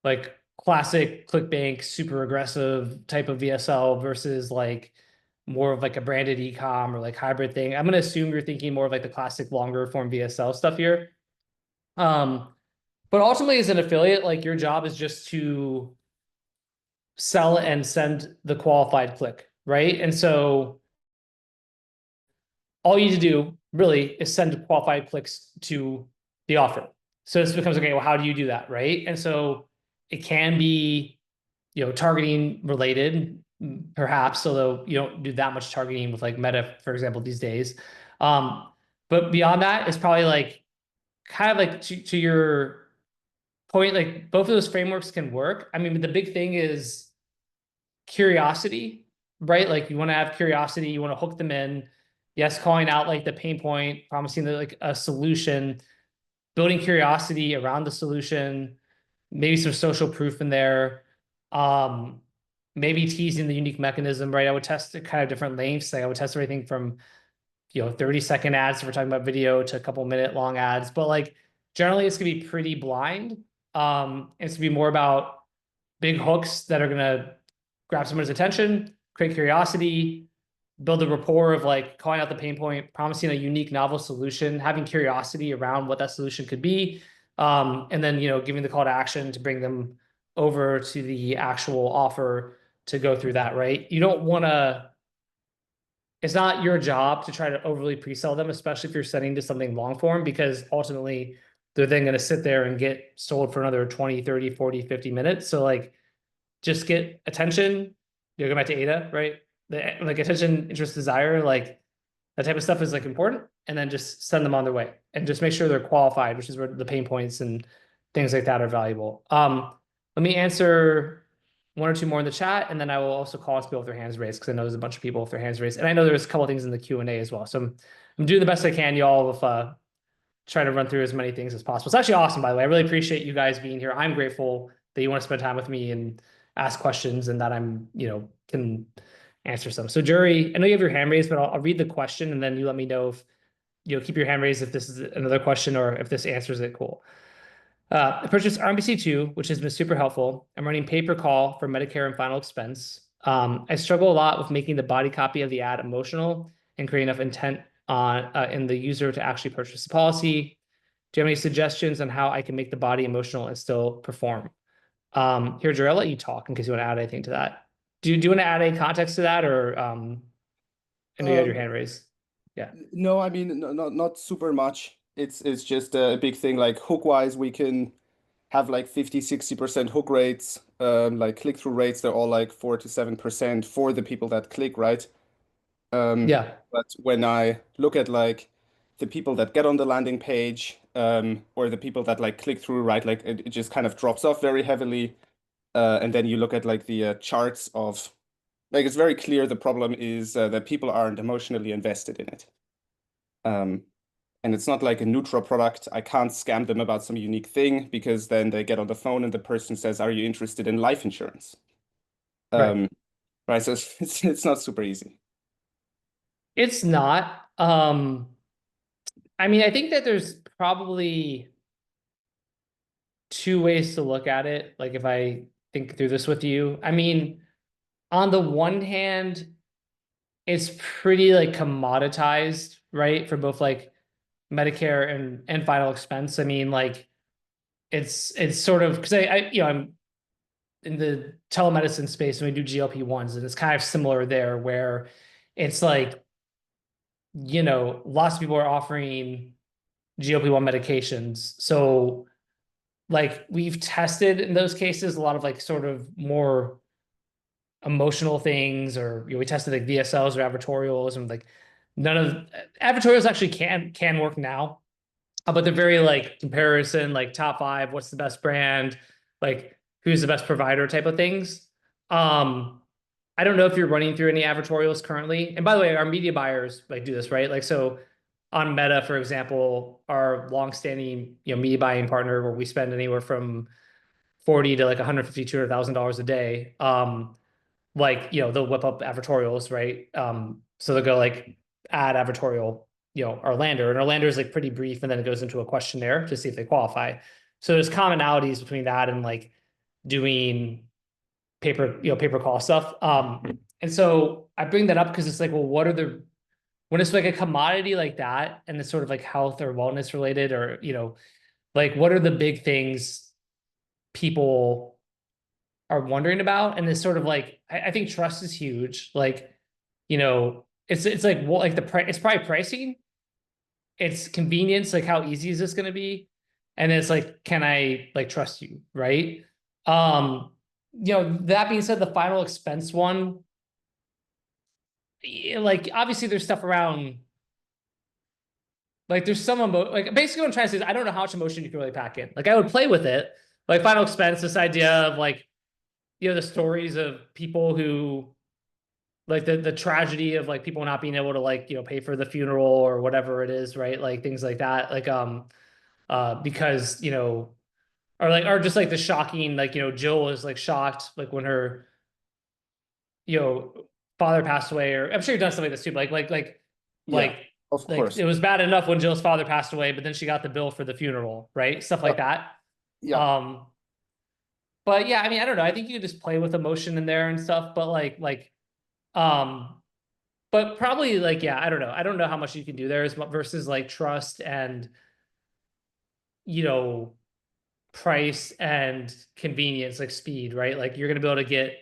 Speaker 1: like classic ClickBank, super aggressive type of VSL versus like more of like a branded e-com or like hybrid thing. I'm gonna assume you're thinking more of like the classic longer form VSL stuff here. But ultimately as an affiliate, like your job is just to sell and send the qualified click, right? And so all you need to do really is send qualified clicks to the offer. So this becomes, okay, well, how do you do that, right? And so it can be, targeting related, perhaps, although you don't do that much targeting with like Meta, for example, these days. But beyond that, it's probably like kind of like to your point, like both of those frameworks can work. I mean, the big thing is curiosity, right? Like you want to have curiosity, you want to hook them in. Yes, calling out like the pain point, promising like a solution, building curiosity around the solution, maybe some social proof in there. Maybe teasing the unique mechanism, right? I would test kind of different lengths. Like I would test everything from 30-second ads if we're talking about video to a couple minute long ads. But like generally it's gonna be pretty blind. It's gonna be more about big hooks that are gonna grab someone's attention, create curiosity, build a rapport of like calling out the pain point, promising a unique novel solution, having curiosity around what that solution could be. And then, giving the call to action to bring them over to the actual offer to go through that, right? You don't want to, it's not your job to try to overly pre-sell them, especially if you're sending to something long form, because ultimately they're then going to sit there and get sold for another 20, 30, 40, 50 minutes. So like just get attention. Go back to ADA, right? Like attention, interest, desire, like that type of stuff is like important. And then just send them on their way and just make sure they're qualified, which is where the pain points and things like that are valuable. Let me answer one or two more in the chat, and then I will also call on people with their hands raised because I know there's a bunch of people with their hands raised, and I know there's a couple of things in the Q&A as well. So I'm doing the best I can, y'all, with trying to run through as many things as possible. It's actually awesome, by the way. I really appreciate you guys being here. I'm grateful that you want to spend time with me and ask questions, and that I'm can answer some. So Jury, I know you have your hand raised, but I'll read the question, and then you let me know if keep your hand raised if this is another question or if this answers it. Cool. I purchased RMBC2, which has been super helpful. I'm running pay-per-call for Medicare and final expense. I struggle a lot with making the body copy of the ad emotional and creating enough intent on in the user to actually purchase the policy. Do you have any suggestions on how I can make the body emotional and still perform? Here, Drew, I'll let you talk in case you want to add anything to that. Do you want to add any context to that, or I know you had your hand raised? Yeah.
Speaker 4: No, I mean, not super much. It's just a big thing. Like hook wise, we can have like 50-60% hook rates, like click-through rates. They're all like 4 to 7% for the people that click, right?
Speaker 1: Yeah.
Speaker 4: But when I look at like the people that get on the landing page, or the people that like click through, right, like it just kind of drops off very heavily. And then you look at like the charts of, like it's very clear the problem is that people aren't emotionally invested in it. And it's not like a neutral product. I can't scam them about some unique thing because then they get on the phone and the person says, "Are you interested in life insurance?"
Speaker 1: Right.
Speaker 4: Right. So it's not super easy.
Speaker 1: It's not. I mean, I think that there's probably two ways to look at it. Like if I think through this with you, I mean, on the one hand, it's pretty like commoditized, right? For both like Medicare and final expense. I mean, like it's sort of because I'm in the telemedicine space and we do GLP-1s, and it's kind of similar there where it's like, lots of people are offering GLP-1 medications. So like we've tested in those cases a lot of like sort of more emotional things, or we tested like VSLs or advertorials, and like none of advertorials actually can work now. But they're very like comparison, like top 5, what's the best brand, like who's the best provider type of things. I don't know if you're running through any advertorials currently. And by the way, our media buyers like do this, right? Like so on Meta, for example, our longstanding media buying partner, where we spend anywhere from 40 to like 150, $200,000 a day. Like they'll whip up advertorials, right? So they'll go like add advertorial our lander, and our lander is like pretty brief, and then it goes into a questionnaire to see if they qualify. So there's commonalities between that and like doing pay per call stuff. And so I bring that up because it's like, well, when it's like a commodity like that, and it's sort of like health or wellness related, or like what are the big things people are wondering about? And it's sort of like, I think trust is huge. Like, it's like, well, like the price, it's probably pricing, it's convenience, like how easy is this going to be? And it's like, can I like trust you, right? That being said, the final expense one, like obviously there's stuff around, like there's some like basically what I'm trying to say is I don't know how much emotion you can really pack in. Like I would play with it, like final expense, this idea of like, the stories of people who like the tragedy of like people not being able to like, pay for the funeral or whatever it is, right? Like things like that. Like, because, or just like the shocking, like, Jill is like shocked, like when her, father passed away, or I'm sure you've done stuff like this too, but
Speaker 4: Yeah, of
Speaker 1: like
Speaker 4: course.
Speaker 1: it was bad enough when Jill's father passed away, but then she got the bill for the funeral, right? Stuff like that.
Speaker 4: Yeah.
Speaker 1: But yeah, I mean, I don't know. I think you can just play with emotion in there and stuff, but um, but probably like, yeah, I don't know. I don't know how much you can do there versus like trust and, price and convenience, like speed, right? Like you're going to be able to get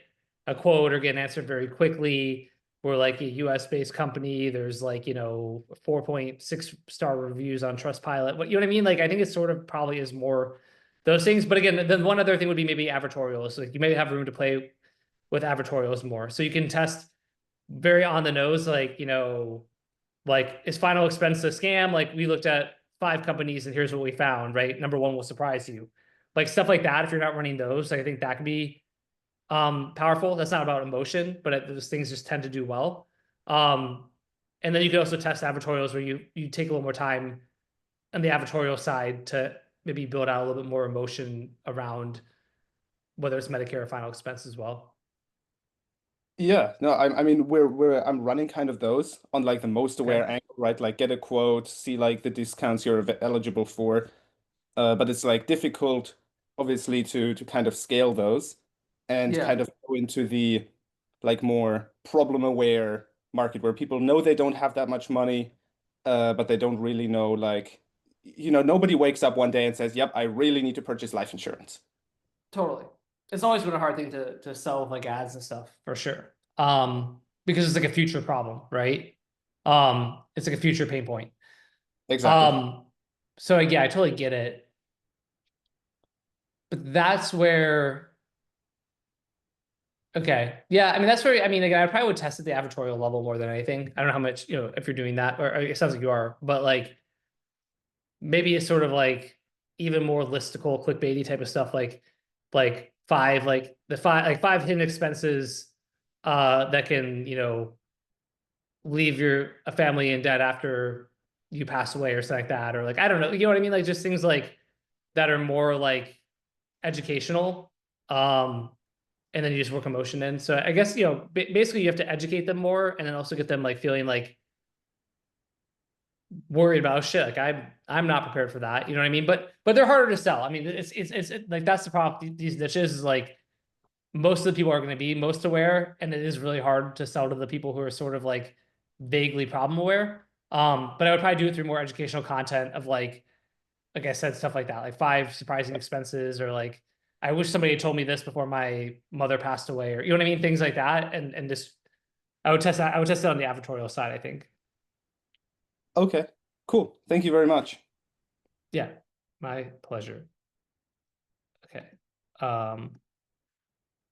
Speaker 1: a quote or get an answer very quickly. We're like a US based company. There's like, 4.6 star reviews on Trustpilot. What, you know what I mean? Like, I think it sort of probably is more those things. But again, then one other thing would be maybe advertorials. Like you may have room to play with advertorials more. So you can test very on the nose, like is final expense a scam? Like we looked at 5 companies and here's what we found, right? Number one will surprise you. Like stuff like that. If you're not running those, I think that can be powerful. That's not about emotion, but those things just tend to do well. And then you could also test advertorials where you take a little more time on the advertorial side to maybe build out a little bit more emotion around whether it's Medicare or final expense as well.
Speaker 4: Yeah, no, I mean I'm running kind of those on like the most aware
Speaker 1: Okay.
Speaker 4: angle, right? Like get a quote, see like the discounts you're eligible for. But it's like difficult, obviously, to kind of scale those and
Speaker 1: Yeah.
Speaker 4: kind of go into the like more problem aware market where people know they don't have that much money, but they don't really know like, nobody wakes up one day and says, "Yep, I really need to purchase life insurance."
Speaker 1: Totally. It's always been a hard thing to sell with like ads and stuff for sure. Because it's like a future problem, right? It's like a future pain point.
Speaker 4: Exactly.
Speaker 1: So yeah, I totally get it. But that's where, okay. Yeah, I mean that's where, I mean, again, I probably would test at the advertorial level more than anything. I don't know how much, if you're doing that, or it sounds like you are, but like maybe it's sort of like even more listicle, clickbaity type of stuff, like five, like the five hidden expenses that can, leave a family in debt after you pass away or something like that, or like I don't know, you know what I mean? Like just things like that are more like educational. And then you just work emotion in. So I guess, basically you have to educate them more and then also get them like feeling like worried about, oh, shit, like I'm not prepared for that. You know what I mean? But they're harder to sell. I mean, it's like that's the problem. These niches is like most of the people are going to be most aware, and it is really hard to sell to the people who are sort of like vaguely problem aware. But I would probably do it through more educational content of like I said, stuff like that, like 5 surprising expenses, or like I wish somebody had told me this before my mother passed away, or you know what I mean, things like that, and just I would test that. I would test it on the advertorial side, I think.
Speaker 4: Okay, cool. Thank you very much.
Speaker 1: Yeah, my pleasure. Okay. Um,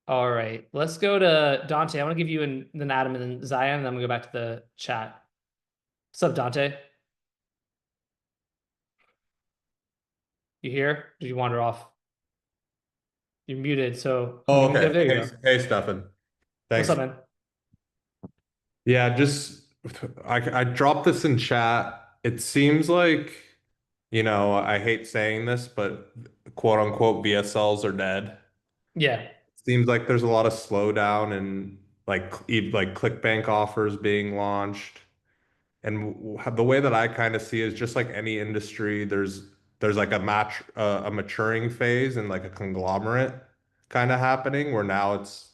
Speaker 1: all right, let's go to Dante. I want to give you then Adam and then Zion, and then I'm gonna go back to the chat. What's up, Dante? You here? Did you wander off? You're muted, so
Speaker 5: Oh,
Speaker 1: there,
Speaker 5: okay.
Speaker 1: there you
Speaker 5: Hey,
Speaker 1: go.
Speaker 5: hey, Stefan.
Speaker 1: What's
Speaker 5: Thanks.
Speaker 1: up, man?
Speaker 5: Yeah, just I dropped this in chat. It seems like, I hate saying this, but quote unquote VSLs are dead.
Speaker 1: Yeah.
Speaker 5: Seems like there's a lot of slowdown and like like ClickBank offers being launched. And the way that I kind of see it is just like any industry, there's like a maturing phase and like a conglomerate kind of happening where now it's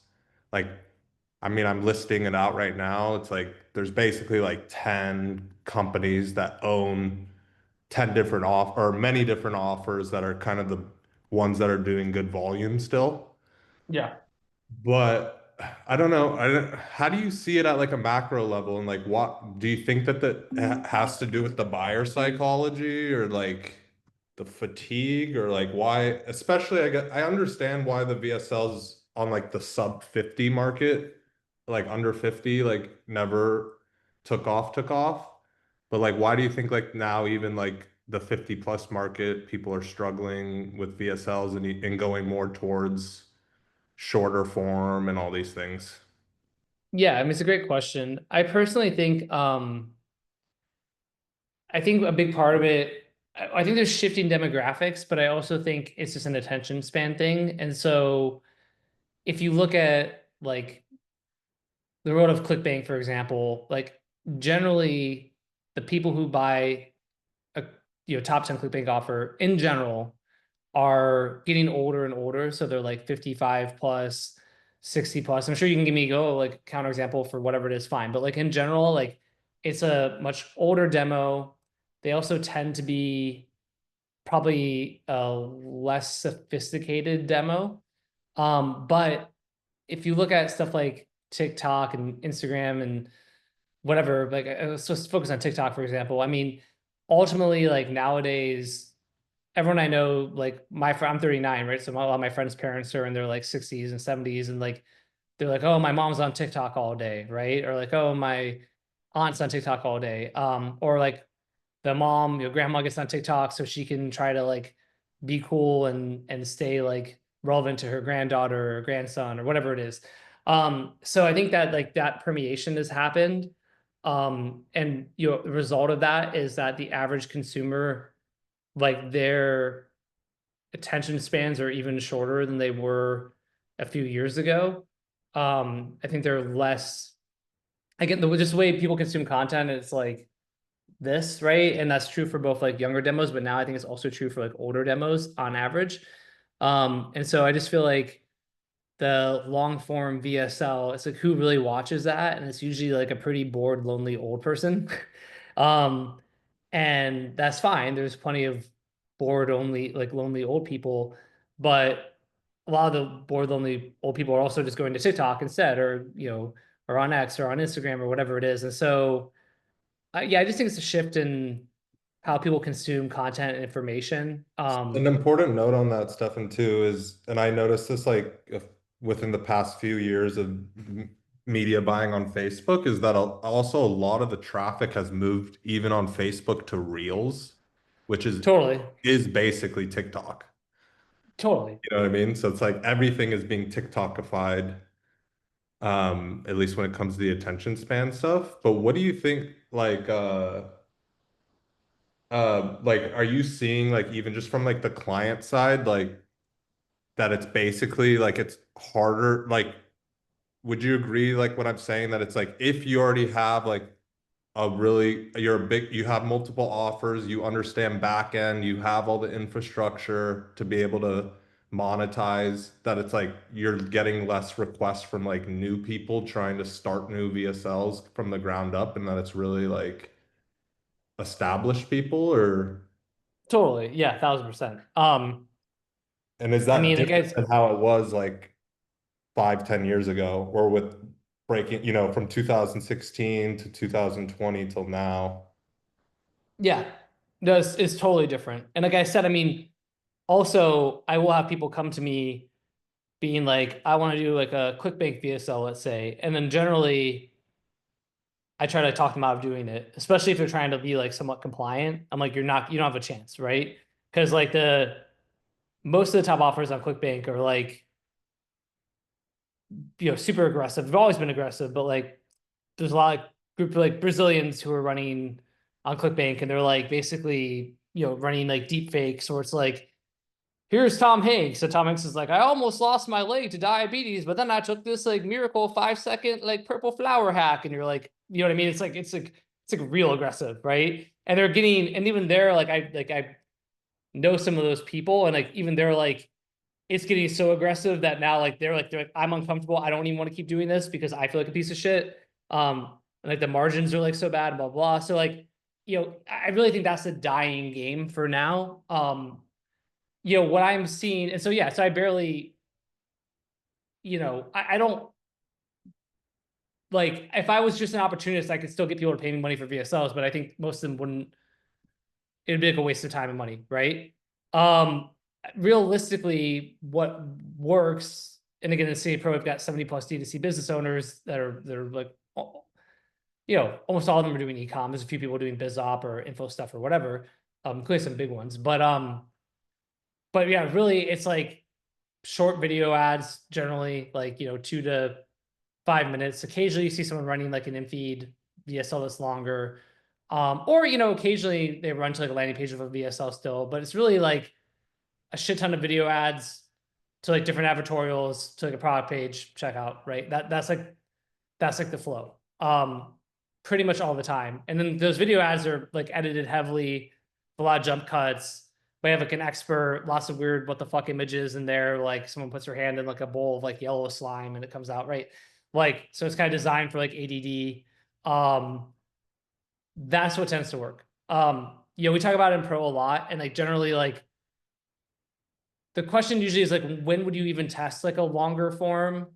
Speaker 5: like, I mean, I'm listing it out right now. It's like there's basically like 10 companies that own 10 different or many different offers that are kind of the ones that are doing good volume still.
Speaker 1: Yeah.
Speaker 5: But I don't know. How do you see it at like a macro level? And like, what do you think that has to do with the buyer psychology or like the fatigue or like why? Especially, I understand why the VSLs on like the sub 50 market, like under 50, like never took off. But like, why do you think like now even like the 50 plus market, people are struggling with VSLs and going more towards shorter form and all these things?
Speaker 1: Yeah, I mean, it's a great question. I personally think, I think a big part of it, I think there's shifting demographics, but I also think it's just an attention span thing. And so if you look at like the world of ClickBank, for example, like generally the people who buy a top 10 ClickBank offer in general are getting older and older. So they're like 55 plus, 60 plus. I'm sure you can give me like counterexample for whatever it is, fine. But like in general, like it's a much older demo. They also tend to be probably a less sophisticated demo. But if you look at stuff like TikTok and Instagram and whatever, like let's just focus on TikTok, for example. I mean, ultimately, like nowadays, everyone I know, like I'm 39, right? So a lot of my friends' parents are in their like 60s and 70s, and like they're like, oh, my mom's on TikTok all day, right? Or like, oh, my aunt's on TikTok all day. Or like the mom, your grandma gets on TikTok so she can try to like be cool and stay like relevant to her granddaughter or grandson or whatever it is. So I think that like that permeation has happened. And the result of that is that the average consumer, like their attention spans are even shorter than they were a few years ago. I think they're less, again, just the way people consume content, it's like this, right? And that's true for both like younger demos, but now I think it's also true for like older demos on average. And so I just feel like the long form VSL, it's like who really watches that? And it's usually like a pretty bored, lonely old person. um, and that's fine. There's plenty of bored only, like lonely old people, but a lot of the bored, lonely old people are also just going to TikTok instead, or or on X or on Instagram or whatever it is. And so yeah, I just think it's a shift in how people consume content and information.
Speaker 5: An important note on that, Stefan, too, is, and I noticed this like within the past few years of media buying on Facebook, is that also a lot of the traffic has moved even on Facebook to Reels, which
Speaker 1: Totally.
Speaker 5: is basically TikTok.
Speaker 1: Totally.
Speaker 5: You know what I mean? So it's like everything is being TikTokified, at least when it comes to the attention span stuff. But what do you think, like, are you seeing like even just from like the client side, like that it's basically like it's harder, like would you agree like what I'm saying, that it's like if you already have like you have multiple offers, you understand back end, you have all the infrastructure to be able to monetize, that it's like you're getting less requests from like new people trying to start new VSLs from the ground up, and that it's really like established people? Or
Speaker 1: Totally. Yeah, 1000%.
Speaker 5: and is
Speaker 1: I
Speaker 5: that
Speaker 1: mean,
Speaker 5: different than how it was like 5, 10 years ago, or with breaking, from 2016 to 2020 till now?
Speaker 1: yeah, no, it's totally different. And like I said, I mean, also I will have people come to me being like, I want to do like a ClickBank VSL, let's say. And then generally I try to talk them out of doing it, especially if they're trying to be like somewhat compliant. I'm like, you don't have a chance, right? Because like most of the top offers on ClickBank are like, super aggressive. They've always been aggressive, but like there's a lot of group like Brazilians who are running on ClickBank, and they're like basically, running like deep fakes, or it's like, here's Tom Hanks. So Tom Hanks is like, I almost lost my leg to diabetes, but then I took this like miracle 5-second like purple flower hack. And you're like, you know what I mean? It's like it's like real aggressive, right? And they're getting, and even they're like, I know some of those people, and like even they're like, it's getting so aggressive that now like they're like I'm uncomfortable. I don't even want to keep doing this because I feel like a piece of shit. And like the margins are like so bad, blah blah. So like, I really think that's a dying game for now. What I'm seeing, and so yeah, so I barely, I don't like, if I was just an opportunist, I could still get people to pay me money for VSLs, but I think most of them wouldn't. It'd be like a waste of time and money, right? Realistically, what works, and again, in CA Pro, we've got 70 plus D2C business owners that are like, almost all of them are doing e-com. There's a few people doing biz op or info stuff or whatever, including some big ones. But yeah, really, it's like short video ads generally, like 2 to 5 minutes. Occasionally, you see someone running like an in-feed VSL that's longer. Or occasionally they run to like a landing page of a VSL still, but it's really like a shit ton of video ads to like different advertorials to like a product page checkout, right? That's like the flow. Pretty much all the time. And then those video ads are like edited heavily, a lot of jump cuts. We have like an expert, lots of weird what the fuck images in there, like someone puts their hand in like a bowl of like yellow slime and it comes out, right? Like, so it's kind of designed for like ADD. That's what tends to work. We talk about it in Pro a lot, and like generally, like the question usually is like, when would you even test like a longer form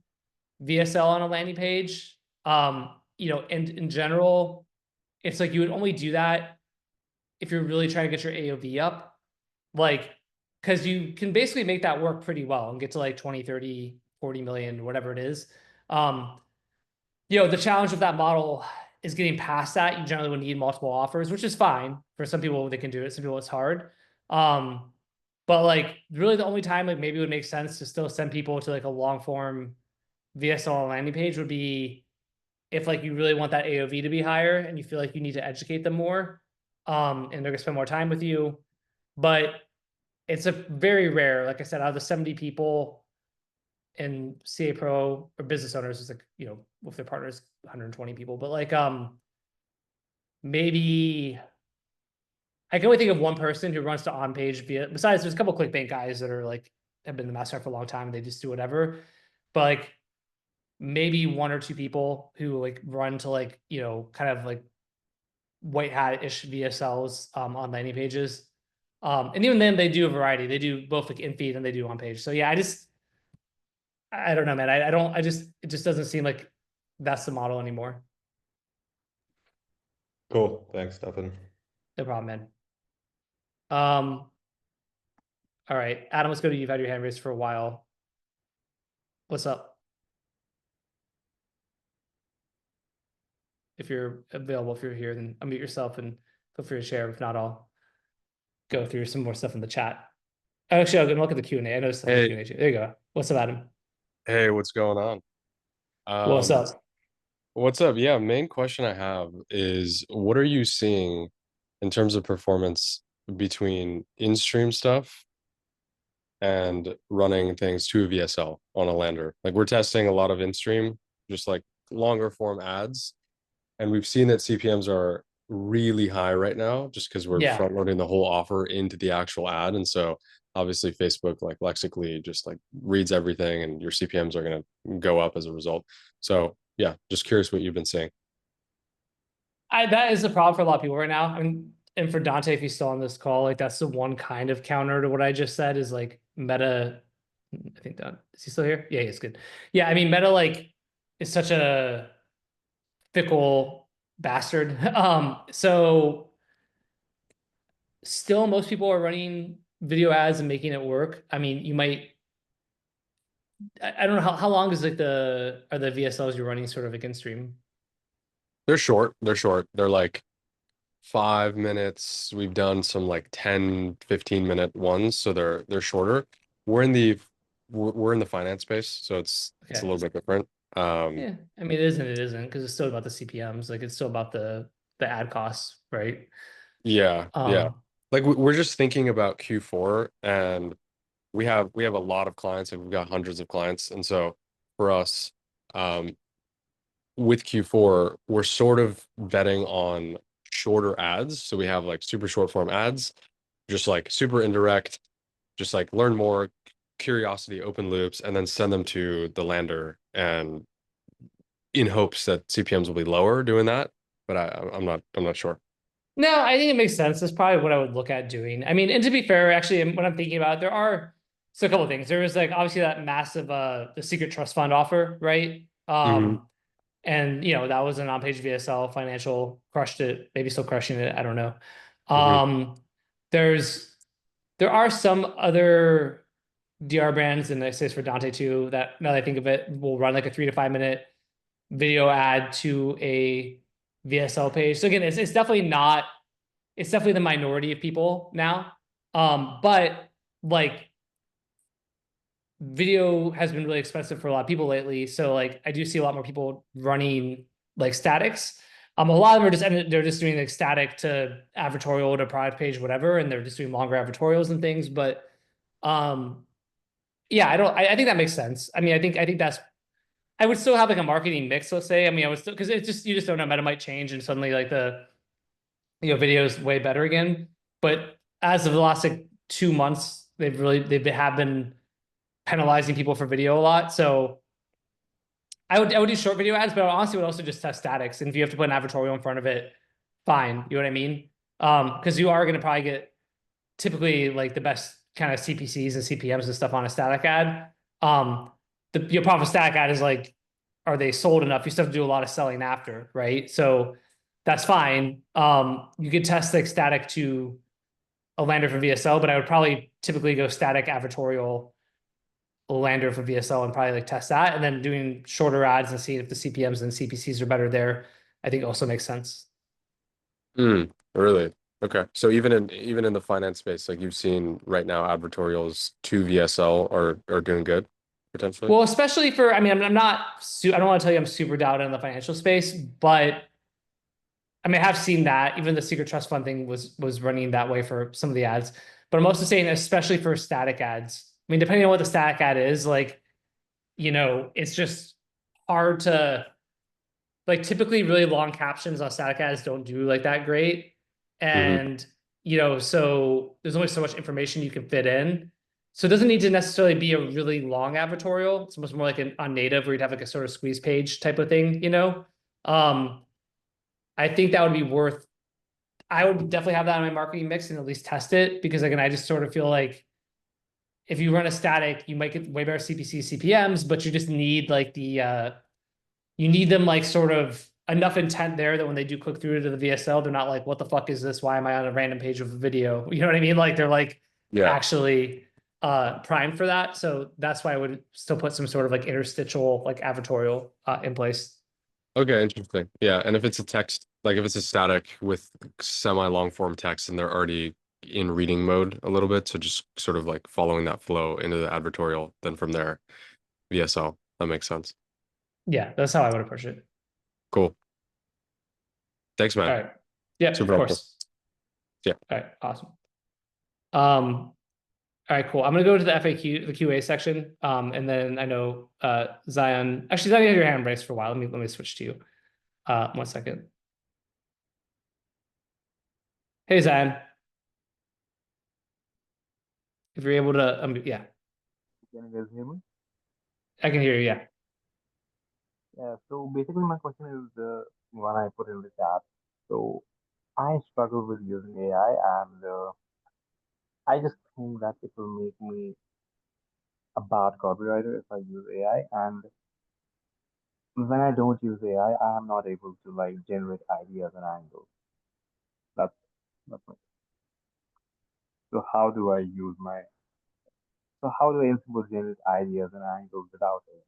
Speaker 1: VSL on a landing page? And in general, it's like you would only do that if you're really trying to get your AOV up, like, because you can basically make that work pretty well and get to like 20, 30, 40 million, whatever it is. The challenge with that model is getting past that. You generally would need multiple offers, which is fine. For some people, they can do it. Some people, it's hard. But like really the only time like maybe it would make sense to still send people to like a long form VSL landing page would be if like you really want that AOV to be higher and you feel like you need to educate them more. And they're gonna spend more time with you. But it's a very rare, like I said, out of the 70 people in CA Pro or business owners, is like, with their partners, 120 people, but like, maybe I can only think of one person who runs to on page via, besides there's a couple clickbait guys that are like, have been in the master for a long time and they just do whatever. But like maybe 1 or 2 people who like run to like, kind of like white hat-ish VSLs on landing pages. And even then they do a variety. They do both like in feed and they do on page. So yeah, I don't know, man. It just doesn't seem like that's the model anymore.
Speaker 5: Cool. Thanks, Stefan.
Speaker 1: No problem, man. All right, Adam, let's go to you. You've had your hand raised for a while. What's up? If you're available, if you're here, then unmute yourself and feel free to share. If not, I'll go through some more stuff in the chat. Actually, I'll go look at the Q&A. I noticed the Q&A too. There you go. What's up, Adam?
Speaker 6: Hey, what's going on?
Speaker 1: What's up?
Speaker 6: What's up? Yeah, main question I have is what are you seeing in terms of performance between in-stream stuff and running things to a VSL on a lander? Like we're testing a lot of in-stream, just like longer form ads, and we've seen that CPMs are really high right now just because we're front loading the whole offer into the actual ad. And so obviously Facebook like lexically just like reads everything and your CPMs are going to go up as a result. So yeah, just curious what you've been seeing.
Speaker 1: That is the problem for a lot of people right now. I mean, and for Dante, if he's still on this call, like that's the one kind of counter to what I just said is like Meta. I think that is he still here? Yeah, he's good. Yeah, I mean, Meta like is such a fickle bastard. So still most people are running video ads and making it work. I mean, you might, I don't know how long is like are the VSLs you're running sort of like in stream?
Speaker 6: They're short. They're like 5 minutes. We've done some like 10, 15-minute ones. So they're shorter. We're in the finance space, so it's a little bit different.
Speaker 1: Yeah, I mean, it isn't because it's still about the CPMs. Like it's still about the ad costs, right?
Speaker 6: Yeah. Like we're just thinking about Q4, and we have a lot of clients, and we've got hundreds of clients, and so for us, with Q4, we're sort of betting on shorter ads. So we have like super short form ads, just like super indirect, just like learn more, curiosity, open loops, and then send them to the lander, and in hopes that CPMs will be lower doing that. But I'm not sure.
Speaker 1: No, I think it makes sense. That's probably what I would look at doing. I mean, and to be fair, actually, when I'm thinking about it, there are so a couple of things. There was like obviously that massive the secret trust fund offer, right? And you know, that was an on-page VSL, financial, crushed it, maybe still crushing it, I don't know. There are some other DR brands, and I say this for Dante too, that now that I think of it, will run like a 3 to 5 minute video ad to a VSL page. So again, it's definitely not, it's definitely the minority of people now. But like video has been really expensive for a lot of people lately. So like I do see a lot more people running like statics. A lot of them are just, they're just doing like static to advertorial to product page, whatever, and they're just doing longer advertorials and things. But yeah, I think that makes sense. I mean, I think that's, I would still have like a marketing mix, let's say. I mean, I would still, because it's just, you just don't know, meta might change and suddenly like the, you know, video is way better again. But as of the last like 2 months, they have been penalizing people for video a lot. So I would do short video ads, but I honestly would also just test statics. And if you have to put an advertorial in front of it, fine. You know what I mean? Because you are going to probably get typically like the best kind of CPCs and CPMs and stuff on a static ad. Your problem with static ad is like, are they sold enough? You still have to do a lot of selling after, right? So that's fine. You could test like static to a lander for VSL, but I would probably typically go static advertorial lander for VSL and probably like test that, and then doing shorter ads and seeing if the CPMs and CPCs are better there, I think also makes sense.
Speaker 6: Really? Okay. So even in the finance space, like you've seen right now, advertorials to VSL are doing good potentially.
Speaker 1: Well, especially for, I mean, I don't want to tell you I'm super down in the financial space, but I mean, I have seen that even the secret trust fund thing was running that way for some of the ads, but I'm also saying especially for static ads. I mean, depending on what the static ad is, like, you know, it's just hard to, like, typically really long captions on static ads don't do like that great. And, you know, so there's only so much information you can fit in. So it doesn't need to necessarily be a really long advertorial. It's much more like on native where you'd have like a sort of squeeze page type of thing, you know? I think that would be worth, I would definitely have that in my marketing mix and at least test it, because again, I just sort of feel like if you run a static, you might get way better CPC, CPMs, but you just need like the, you need them like sort of enough intent there that when they do click through to the VSL, they're not like, what the fuck is this? Why am I on a random page of a video? You know what I mean? Like they're like actually primed for that. So that's why I would still put some sort of like interstitial like advertorial in place.
Speaker 6: Okay, interesting. Yeah, and if it's a text, like if it's a static with semi-long form text and they're already in reading mode a little bit, so just sort of like following that flow into the advertorial, then from there, VSL, that makes sense.
Speaker 1: Yeah, that's how I would approach it.
Speaker 6: Cool. Thanks, man.
Speaker 1: All right. Yeah,
Speaker 6: Super
Speaker 1: of
Speaker 6: helpful.
Speaker 1: course.
Speaker 6: Yeah.
Speaker 1: All right, awesome. All right, cool. I'm gonna go to the FAQ, the QA section. And then I know Zion. Actually, Zion, you had your hand raised for a while. Let me switch to you. 1 second. Hey, Zion. If you're able to, yeah.
Speaker 2: Can you guys hear me?
Speaker 1: I can hear you, yeah.
Speaker 2: Yeah, so basically my question is the one I put in the chat. So I struggle with using AI, and I just think that it will make me a bad copywriter if I use AI. And when I don't use AI, I am not able to like generate ideas and angles. That's that's my, so how do I use my so how do I generate ideas and angles without it?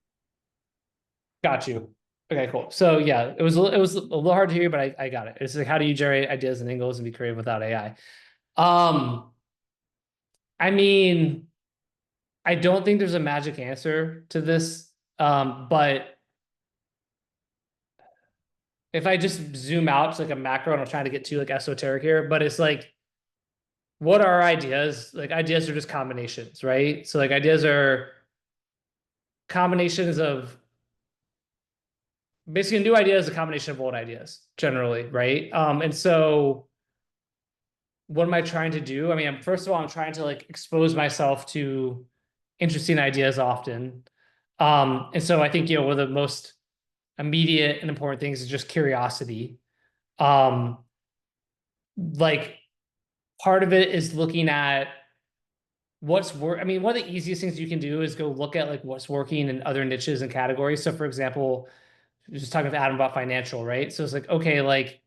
Speaker 1: Got you. Okay, cool. So yeah, it was a little hard to hear, but I got it. It's like, how do you generate ideas and angles and be creative without AI? I mean, I don't think there's a magic answer to this. But if I just zoom out to like a macro, and I'm trying to get too like esoteric here, but it's like, what are ideas? Like ideas are just combinations, right? So like ideas are combinations of basically a new idea is a combination of old ideas generally, right? And so what am I trying to do? I mean, first of all, I'm trying to like expose myself to interesting ideas often. And so I think, you know, one of the most immediate and important things is just curiosity. Like part of it is looking at what's work. I mean, one of the easiest things you can do is go look at like what's working in other niches and categories. So for example, just talking with Adam about financial, right? So it's like, okay, like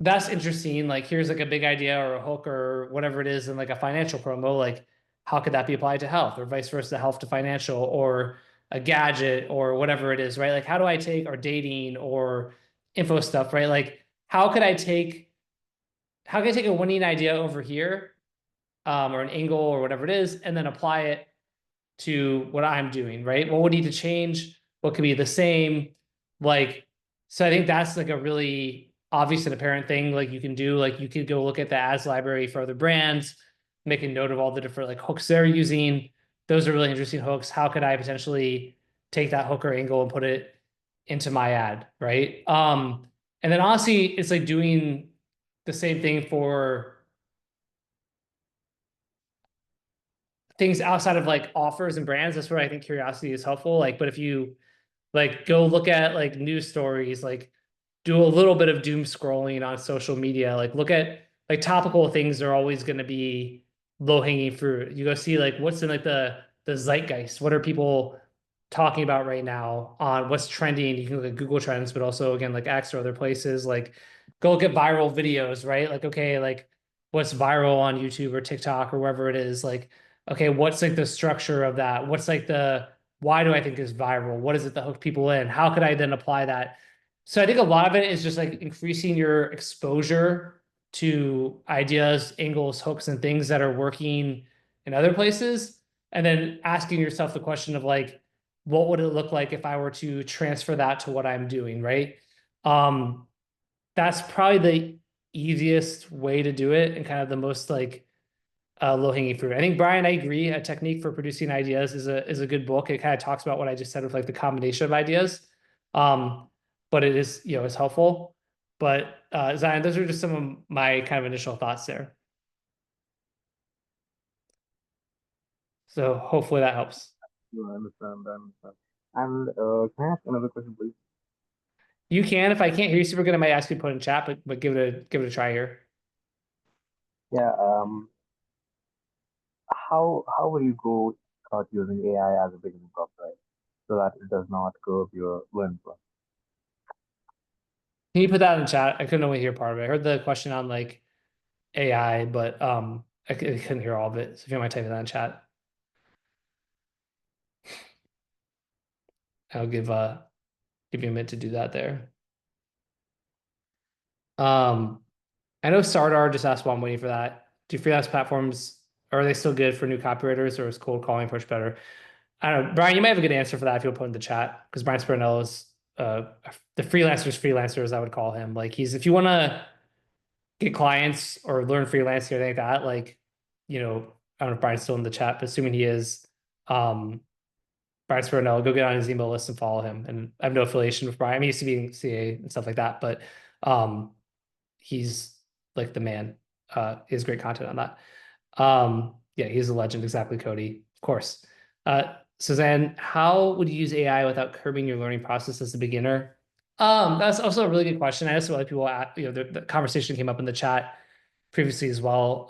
Speaker 1: that's interesting. Like here's like a big idea or a hook or whatever it is in like a financial promo. Like how could that be applied to health or vice versa, health to financial or a gadget or whatever it is, right? Like how do I take or dating or info stuff, right? Like how can I take a winning idea over here, or an angle or whatever it is, and then apply it to what I'm doing, right? What would need to change? What could be the same? Like, so I think that's like a really obvious and apparent thing. Like you can do, like you could go look at the ads library for other brands, make a note of all the different like hooks they're using. Those are really interesting hooks. How could I potentially take that hook or angle and put it into my ad, right? And then honestly, it's like doing the same thing for things outside of like offers and brands. That's where I think curiosity is helpful. Like, but if you like go look at like news stories, like do a little bit of doom scrolling on social media, like look at like topical things are always going to be low hanging fruit. You go see like what's in like the zeitgeist. What are people talking about right now on what's trending? You can look at Google Trends, but also again like X or other places. Like go look at viral videos, right? Like okay, like what's viral on YouTube or TikTok or wherever it is. Like okay, what's like the structure of that? What's like the why do I think is viral? What is it that hook people in? How could I then apply that? So I think a lot of it is just like increasing your exposure to ideas, angles, hooks, and things that are working in other places. And then asking yourself the question of like, what would it look like if I were to transfer that to what I'm doing, right? That's probably the easiest way to do it and kind of the most like low-hanging fruit. I think Brian, I agree. A technique for producing ideas is a good book. It kind of talks about what I just said with like the combination of ideas. But it is, you know, it's helpful. But Zion, those are just some of my kind of initial thoughts there. So hopefully that helps.
Speaker 7: I understand. I understand. And can I ask another question, please?
Speaker 1: You can, if I can't hear you super good, I might ask you to put in chat, but give it a try here.
Speaker 7: Yeah. How will you go about using AI as a beginning copywriter so that it does not curb your learning process?
Speaker 1: Can you put that in the chat? I couldn't only hear part of it. I heard the question on like AI, but I couldn't hear all of it. So if you might type that in chat, I'll give you a minute to do that there. I know Sardar just asked while I'm waiting for that. Do freelance platforms, are they still good for new copywriters, or is cold calling approach better? I don't know. Brian, you might have a good answer for that if you'll put in the chat, because Brian Spinello is the freelancer, as I would call him. Like if you want to get clients or learn freelancing or anything like that, like, you know, I don't know if Brian's still in the chat, but assuming he is, Brian Spinello, go get on his email list and follow him. And I have no affiliation with Brian. I mean, he used to be in CA and stuff like that, but he's like the man. He has great content on that. Yeah, he's a legend. Exactly, Cody. Of course. Suzanne, how would you use AI without curbing your learning process as a beginner? That's also a really good question. I know some other people, you know, the conversation came up in the chat previously as well.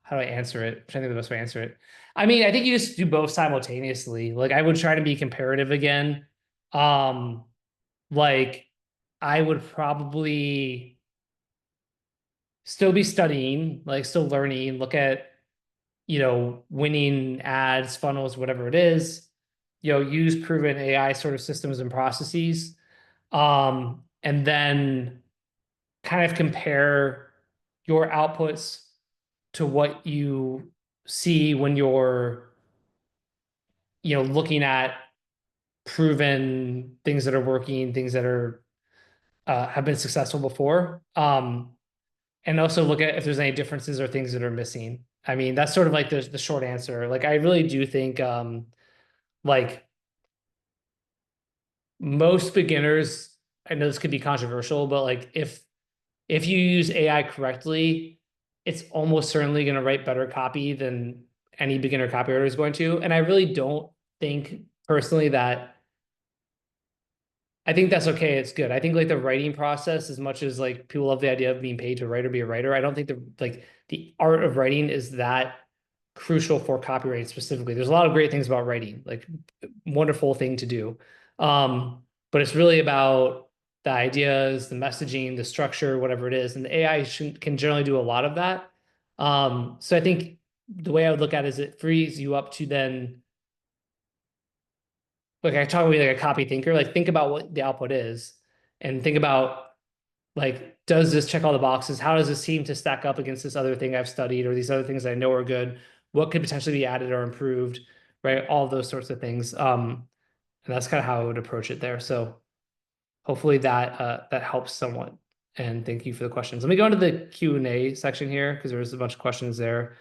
Speaker 1: How do I answer it? I'm trying to think of the best way to answer it. I mean, I think you just do both simultaneously. Like I would try to be comparative again. Like I would probably still be studying, like still learning, look at, you know, winning ads, funnels, whatever it is, you know, use proven AI sort of systems and processes. And then kind of compare your outputs to what you see when you're, you know, looking at proven things that are working, things that are have been successful before. And also look at if there's any differences or things that are missing. I mean, that's sort of like the short answer. Like I really do think like most beginners, I know this could be controversial, but like if you use AI correctly, it's almost certainly going to write better copy than any beginner copywriter is going to. And I really don't think personally that, I think that's okay. It's good. I think like the writing process, as much as like people love the idea of being paid to write or be a writer, I don't think the art of writing is that crucial for copywriting specifically. There's a lot of great things about writing, like wonderful thing to do. But it's really about the ideas, the messaging, the structure, whatever it is. And the AI can generally do a lot of that. So I think the way I would look at it is it frees you up to then, like I talk about like a copy thinker, like think about what the output is and think about like, does this check all the boxes? How does this seem to stack up against this other thing I've studied or these other things I know are good? What could potentially be added or improved, right? All those sorts of things. And that's kind of how I would approach it there. So hopefully that that helps somewhat. And thank you for the questions. Let me go into the Q&A section here because there's a bunch of questions there.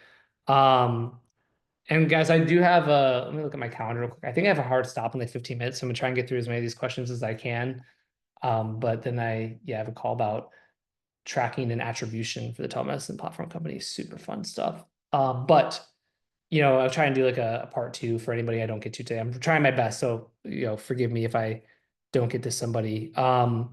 Speaker 1: And guys, I do have let me look at my calendar real quick. I think I have a hard stop in like 15 minutes. So I'm gonna try and get through as many of these questions as I can. But then I have a call about tracking and attribution for the telemedicine platform company. Super fun stuff. But I'll try and do like a part 2 for anybody I don't get to today. I'm trying my best. So, forgive me if I don't get to somebody. An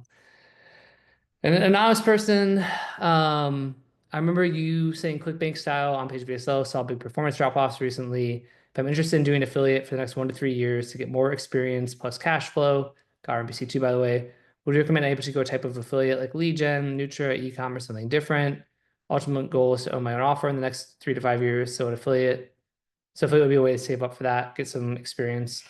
Speaker 1: anonymous person, I remember you saying ClickBank style on page VSL, saw big performance drop-offs recently. If I'm interested in doing affiliate for the next 1 to 3 years to get more experience plus cash flow, got RMBC 2 by the way, would you recommend any particular type of affiliate like lead gen, Nutra, e-commerce, something different? Ultimate goal is to own my own offer in the next 3 to 5 years. So affiliate would be a way to save up for that, get some experience.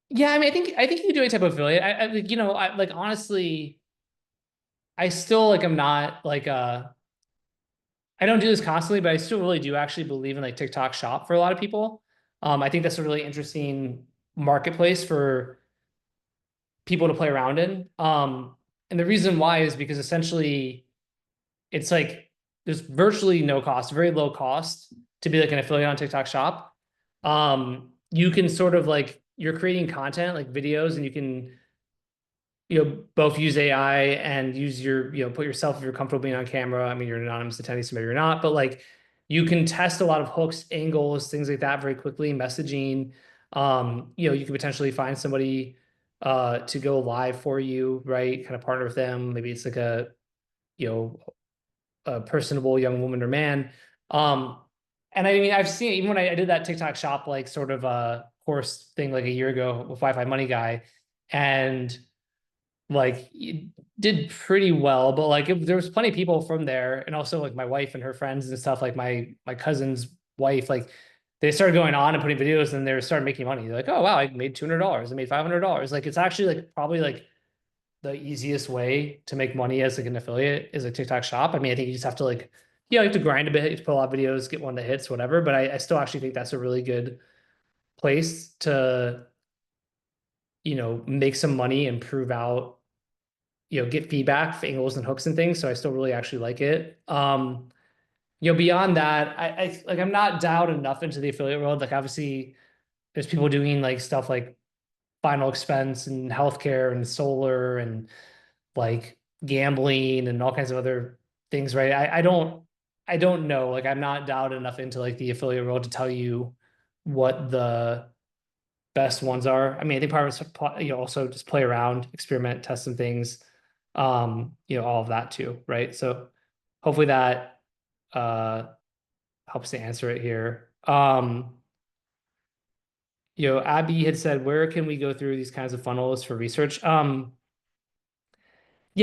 Speaker 1: Yeah, I mean, I think you can do any type of affiliate. I like honestly, I still like I'm not like I don't do this constantly, but I still really do actually believe in like TikTok Shop for a lot of people. I think that's a really interesting marketplace for people to play around in. And the reason why is because essentially it's like there's virtually no cost, very low cost to be like an affiliate on TikTok Shop. You can sort of like you're creating content like videos and you can both use AI and use your, put yourself if you're comfortable being on camera. I mean, you're an anonymous attendee, so maybe you're not, but like you can test a lot of hooks, angles, things like that very quickly, messaging. You could potentially find somebody to go live for you, right? Kind of partner with them. Maybe it's like a personable young woman or man. And I mean, I've seen even when I did that TikTok Shop like sort of course thing like a year ago with Wi-Fi Money Guy, and like it did pretty well, but like there was plenty of people from there, and also like my wife and her friends and stuff, like my cousin's wife, like they started going on and putting videos and they started making money. They're like, oh wow, I made $200, I made $500. Like it's actually like probably like the easiest way to make money as like an affiliate is a TikTok Shop. I mean, I think you just have to like, you have to grind a bit, you have to put a lot of videos, get one that hits, whatever. But I still actually think that's a really good place to, make some money and prove out, get feedback for angles and hooks and things. So I still really actually like it. Beyond that, I like I'm not dialed enough into the affiliate world. Like obviously there's people doing like stuff like final expense and healthcare and solar and like gambling and all kinds of other things, right? I don't know. Like I'm not dialed enough into like the affiliate world to tell you what the best ones are. I mean, I think part of it, also just play around, experiment, test some things, all of that too, right? So hopefully that helps to answer it here. Abby had said, where can we go through these kinds of funnels for research? Yeah,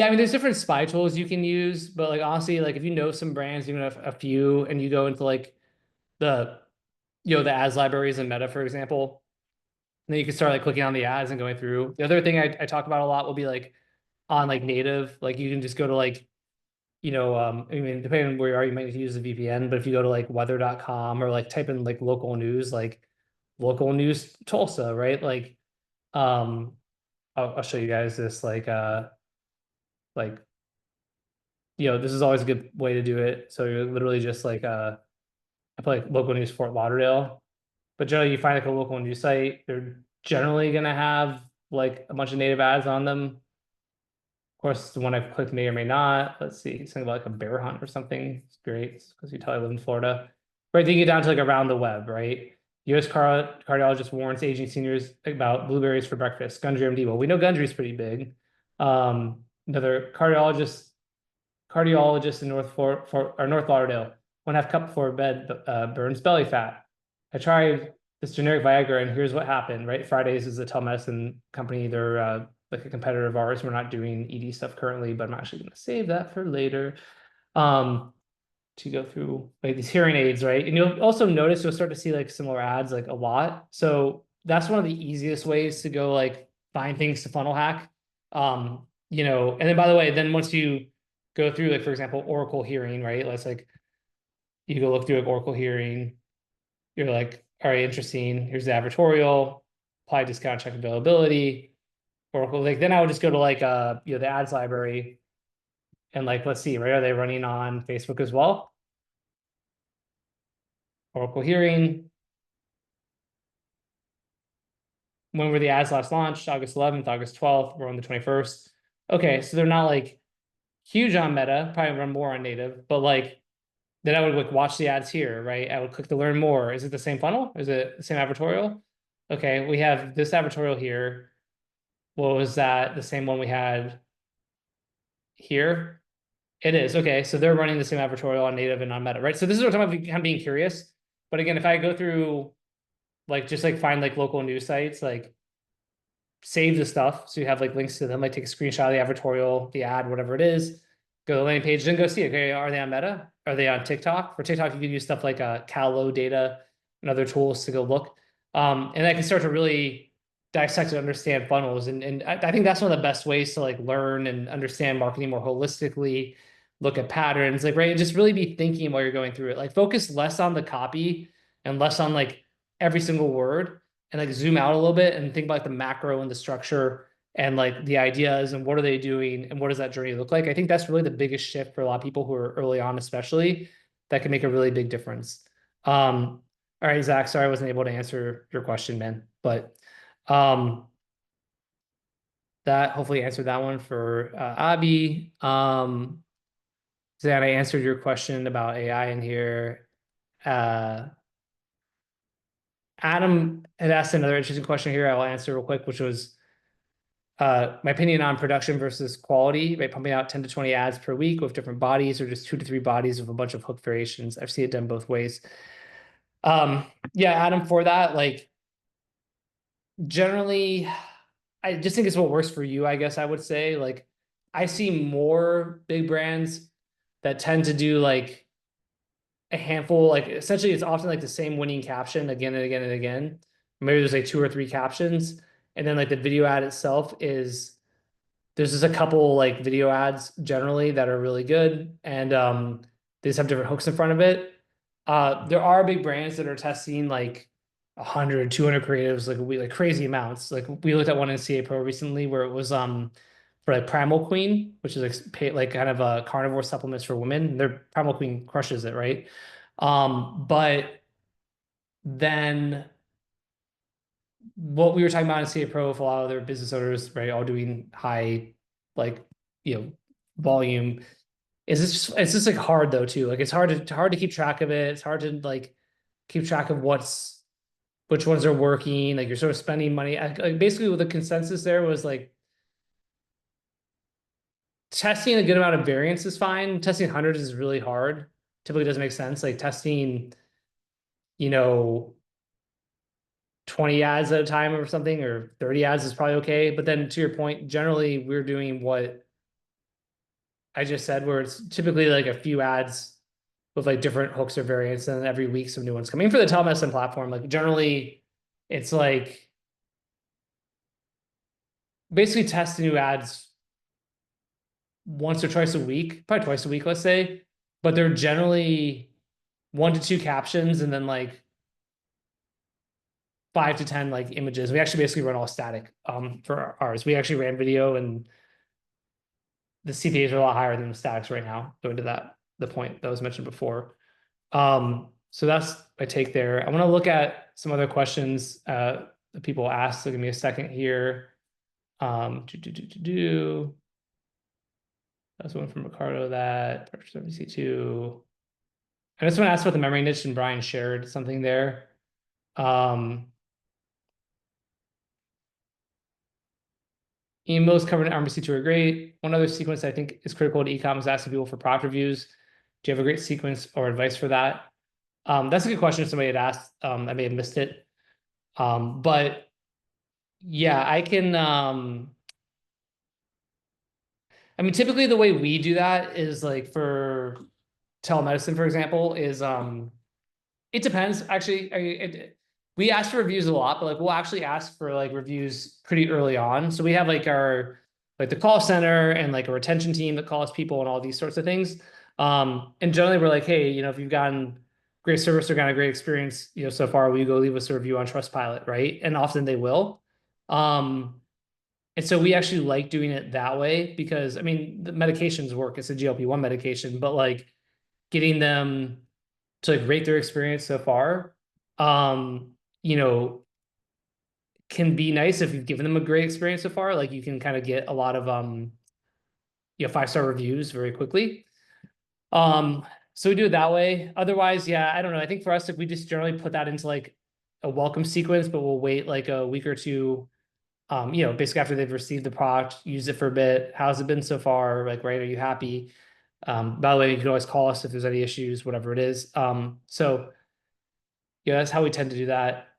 Speaker 1: I mean, there's different spy tools you can use, but like honestly, like if you know some brands, even a few, and you go into like the the ads libraries in Meta, for example, then you can start like clicking on the ads and going through. The other thing I talk about a lot will be like on like native, like you can just go to like, I mean, depending on where you are, you might need to use a VPN, but if you go to like weather.com or like type in like local news Tulsa, right? Like, I'll show you guys this like, this is always a good way to do it. So you're literally just like, I put like local news Fort Lauderdale, but generally you find like a local news site, they're generally gonna have like a bunch of native ads on them. Of course, the one I've clicked may or may not. Let's see, something about like a bear hunt or something. It's great because you tell I live in Florida. Right, then you get down to like around the web, right? U.S. cardiologist warns aging seniors about blueberries for breakfast. Gundry MD. Well, we know Gundry's pretty big. Another cardiologist in North Lauderdale. 1/2 cup before bed burns belly fat. I tried this generic Viagra, and here's what happened. Right, Fridays is a telemedicine company. They're like a competitor of ours. We're not doing ED stuff currently, but I'm actually going to save that for later. To go through like these hearing aids, right? And you'll also notice you'll start to see like similar ads like a lot. So that's one of the easiest ways to go like find things to funnel hack. And then by the way, then once you go through like, for example, Oracle hearing, right? Let's like, you go look through like Oracle hearing, you're like, all right, interesting. Here's the advertorial, apply discount, check availability, Oracle. Like then I would just go to like the ads library. And like, let's see, right? Are they running on Facebook as well? Oracle hearing. When were the ads last launched? August 11th, August 12th, we're on the 21st. Okay, so they're not like huge on Meta, probably run more on native, but like, then I would like watch the ads here, right? I would click to learn more. Is it the same funnel? Is it the same advertorial? Okay, we have this advertorial here. What was that? The same one we had here? It is. Okay, so they're running the same advertorial on native and on Meta, right? So this is what I'm talking about, kind of being curious. But again, if I go through like just like find like local news sites, like save the stuff so you have like links to them, like take a screenshot of the advertorial, the ad, whatever it is, go to the landing page, then go see, okay, are they on Meta? Are they on TikTok? For TikTok, you can use stuff like Callow data and other tools to go look. And I can start to really dissect and understand funnels. And I think that's one of the best ways to like learn and understand marketing more holistically, look at patterns, like, right, and just really be thinking while you're going through it. Like focus less on the copy and less on like every single word, and like zoom out a little bit and think about the macro and the structure and like the ideas and what are they doing and what does that journey look like. I think that's really the biggest shift for a lot of people who are early on, especially, that can make a really big difference. All right, Zach, sorry I wasn't able to answer your question, man, but that hopefully answered that one for Abby. Zach, I answered your question about AI in here. Adam had asked another interesting question here. I'll answer real quick, which was my opinion on production versus quality, right? Pumping out 10 to 20 ads per week with different bodies, or just 2 to 3 bodies with a bunch of hook variations. I've seen it done both ways. Yeah, Adam, for that, like generally, I just think it's what works for you, I guess I would say. Like I see more big brands that tend to do like a handful, like essentially it's often like the same winning caption again and again and again. Maybe there's like 2 or 3 captions, and then like the video ad itself is, there's just a couple like video ads generally that are really good, and they just have different hooks in front of it. There are big brands that are testing like 100, 200 creatives, like crazy amounts. Like we looked at one in CA Pro recently where it was for like Primal Queen, which is like kind of a carnivore supplements for women. Their Primal Queen crushes it, right? But then what we were talking about in CA Pro with a lot of their business owners, right, all doing high, like, volume, it's just like hard though too. Like it's hard to keep track of it. It's hard to like keep track of which ones are working. Like you're sort of spending money. Like basically what the consensus there was like, testing a good amount of variance is fine. Testing hundreds is really hard. Typically doesn't make sense. Like testing, 20 ads at a time or something, or 30 ads is probably okay. But then to your point, generally we're doing what I just said, where it's typically like a few ads with like different hooks or variants, and then every week some new ones coming for the telemedicine platform. Like generally it's like basically test new ads once or twice a week, probably twice a week, let's say, but they're generally 1 to 2 captions and then like 5 to 10 like images. We actually basically run all static for ours. We actually ran video, and the CPAs are a lot higher than the statics right now, going to the point that was mentioned before. So that's my take there. I want to look at some other questions that people asked. So give me a second here. That's one from Ricardo that purchase WC2. I just want to ask about the memory niche, and Brian shared something there. Emails covered in RMC2 are great. One other sequence I think is critical to e-com is asking people for product reviews. Do you have a great sequence or advice for that? That's a good question if somebody had asked. I may have missed it. But yeah, I can. I mean, typically the way we do that is like for telemedicine, for example, is it depends. Actually, we ask for reviews a lot, but like we'll actually ask for like reviews pretty early on. So we have like our like the call center and like a retention team that calls people and all these sorts of things. And generally we're like, hey, if you've gotten great service or got a great experience, so far, will you go leave us a review on Trustpilot, right? And often they will. And so we actually like doing it that way because I mean the medications work. It's a GLP-1 medication, but like getting them to like rate their experience so far, can be nice if you've given them a great experience so far. Like you can kind of get a lot of 5-star reviews very quickly. So we do it that way. Otherwise, yeah, I don't know. I think for us, like we just generally put that into like a welcome sequence, but we'll wait like a week or two. Basically after they've received the product, use it for a bit. How's it been so far? Like, right, are you happy? By the way, you can always call us if there's any issues, whatever it is. So yeah, that's how we tend to do that.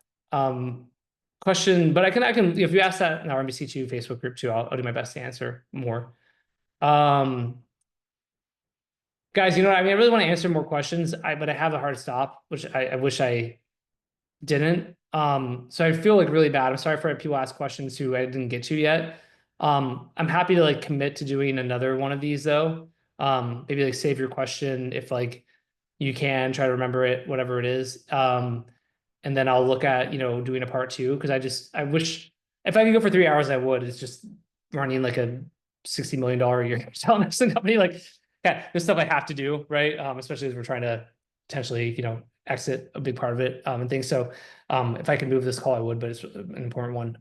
Speaker 1: Question, but I can if you ask that in our MBC2 Facebook group too, I'll do my best to answer more. Guys, what I mean, I really want to answer more questions, but I have a hard stop, which I wish I didn't. So I feel like really bad. I'm sorry for people ask questions who I didn't get to yet. I'm happy to like commit to doing another one of these though. Maybe like save your question if like you can try to remember it, whatever it is. And then I'll look at, doing a part 2 because I wish if I could go for 3 hours, I would. It's just running like a $60 million a year telemedicine company. Like, yeah, there's stuff I have to do, right? Especially as we're trying to potentially, exit a big part of it and things. So if I can move this call, I would, but it's an important one.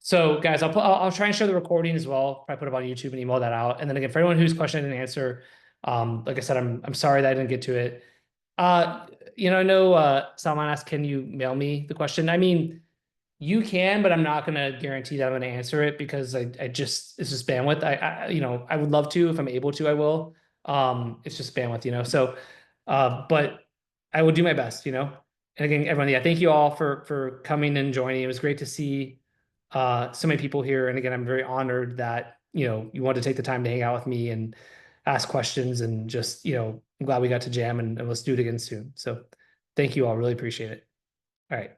Speaker 1: So guys, I'll try and share the recording as well. Probably put it on YouTube and email that out. And then again, for anyone whose question I didn't answer, like I said, I'm sorry that I didn't get to it. I know Salman asked, can you mail me the question? I mean, you can, but I'm not going to guarantee that I'm going to answer it because it's just bandwidth. I would love to, if I'm able to, I will. It's just bandwidth, so, but I will do my best, and again, everyone, yeah, thank you all for coming and joining. It was great to see so many people here. And again, I'm very honored that, you want to take the time to hang out with me and ask questions and just, I'm glad we got to jam and let's do it again soon. So thank you all. Really appreciate it. All right.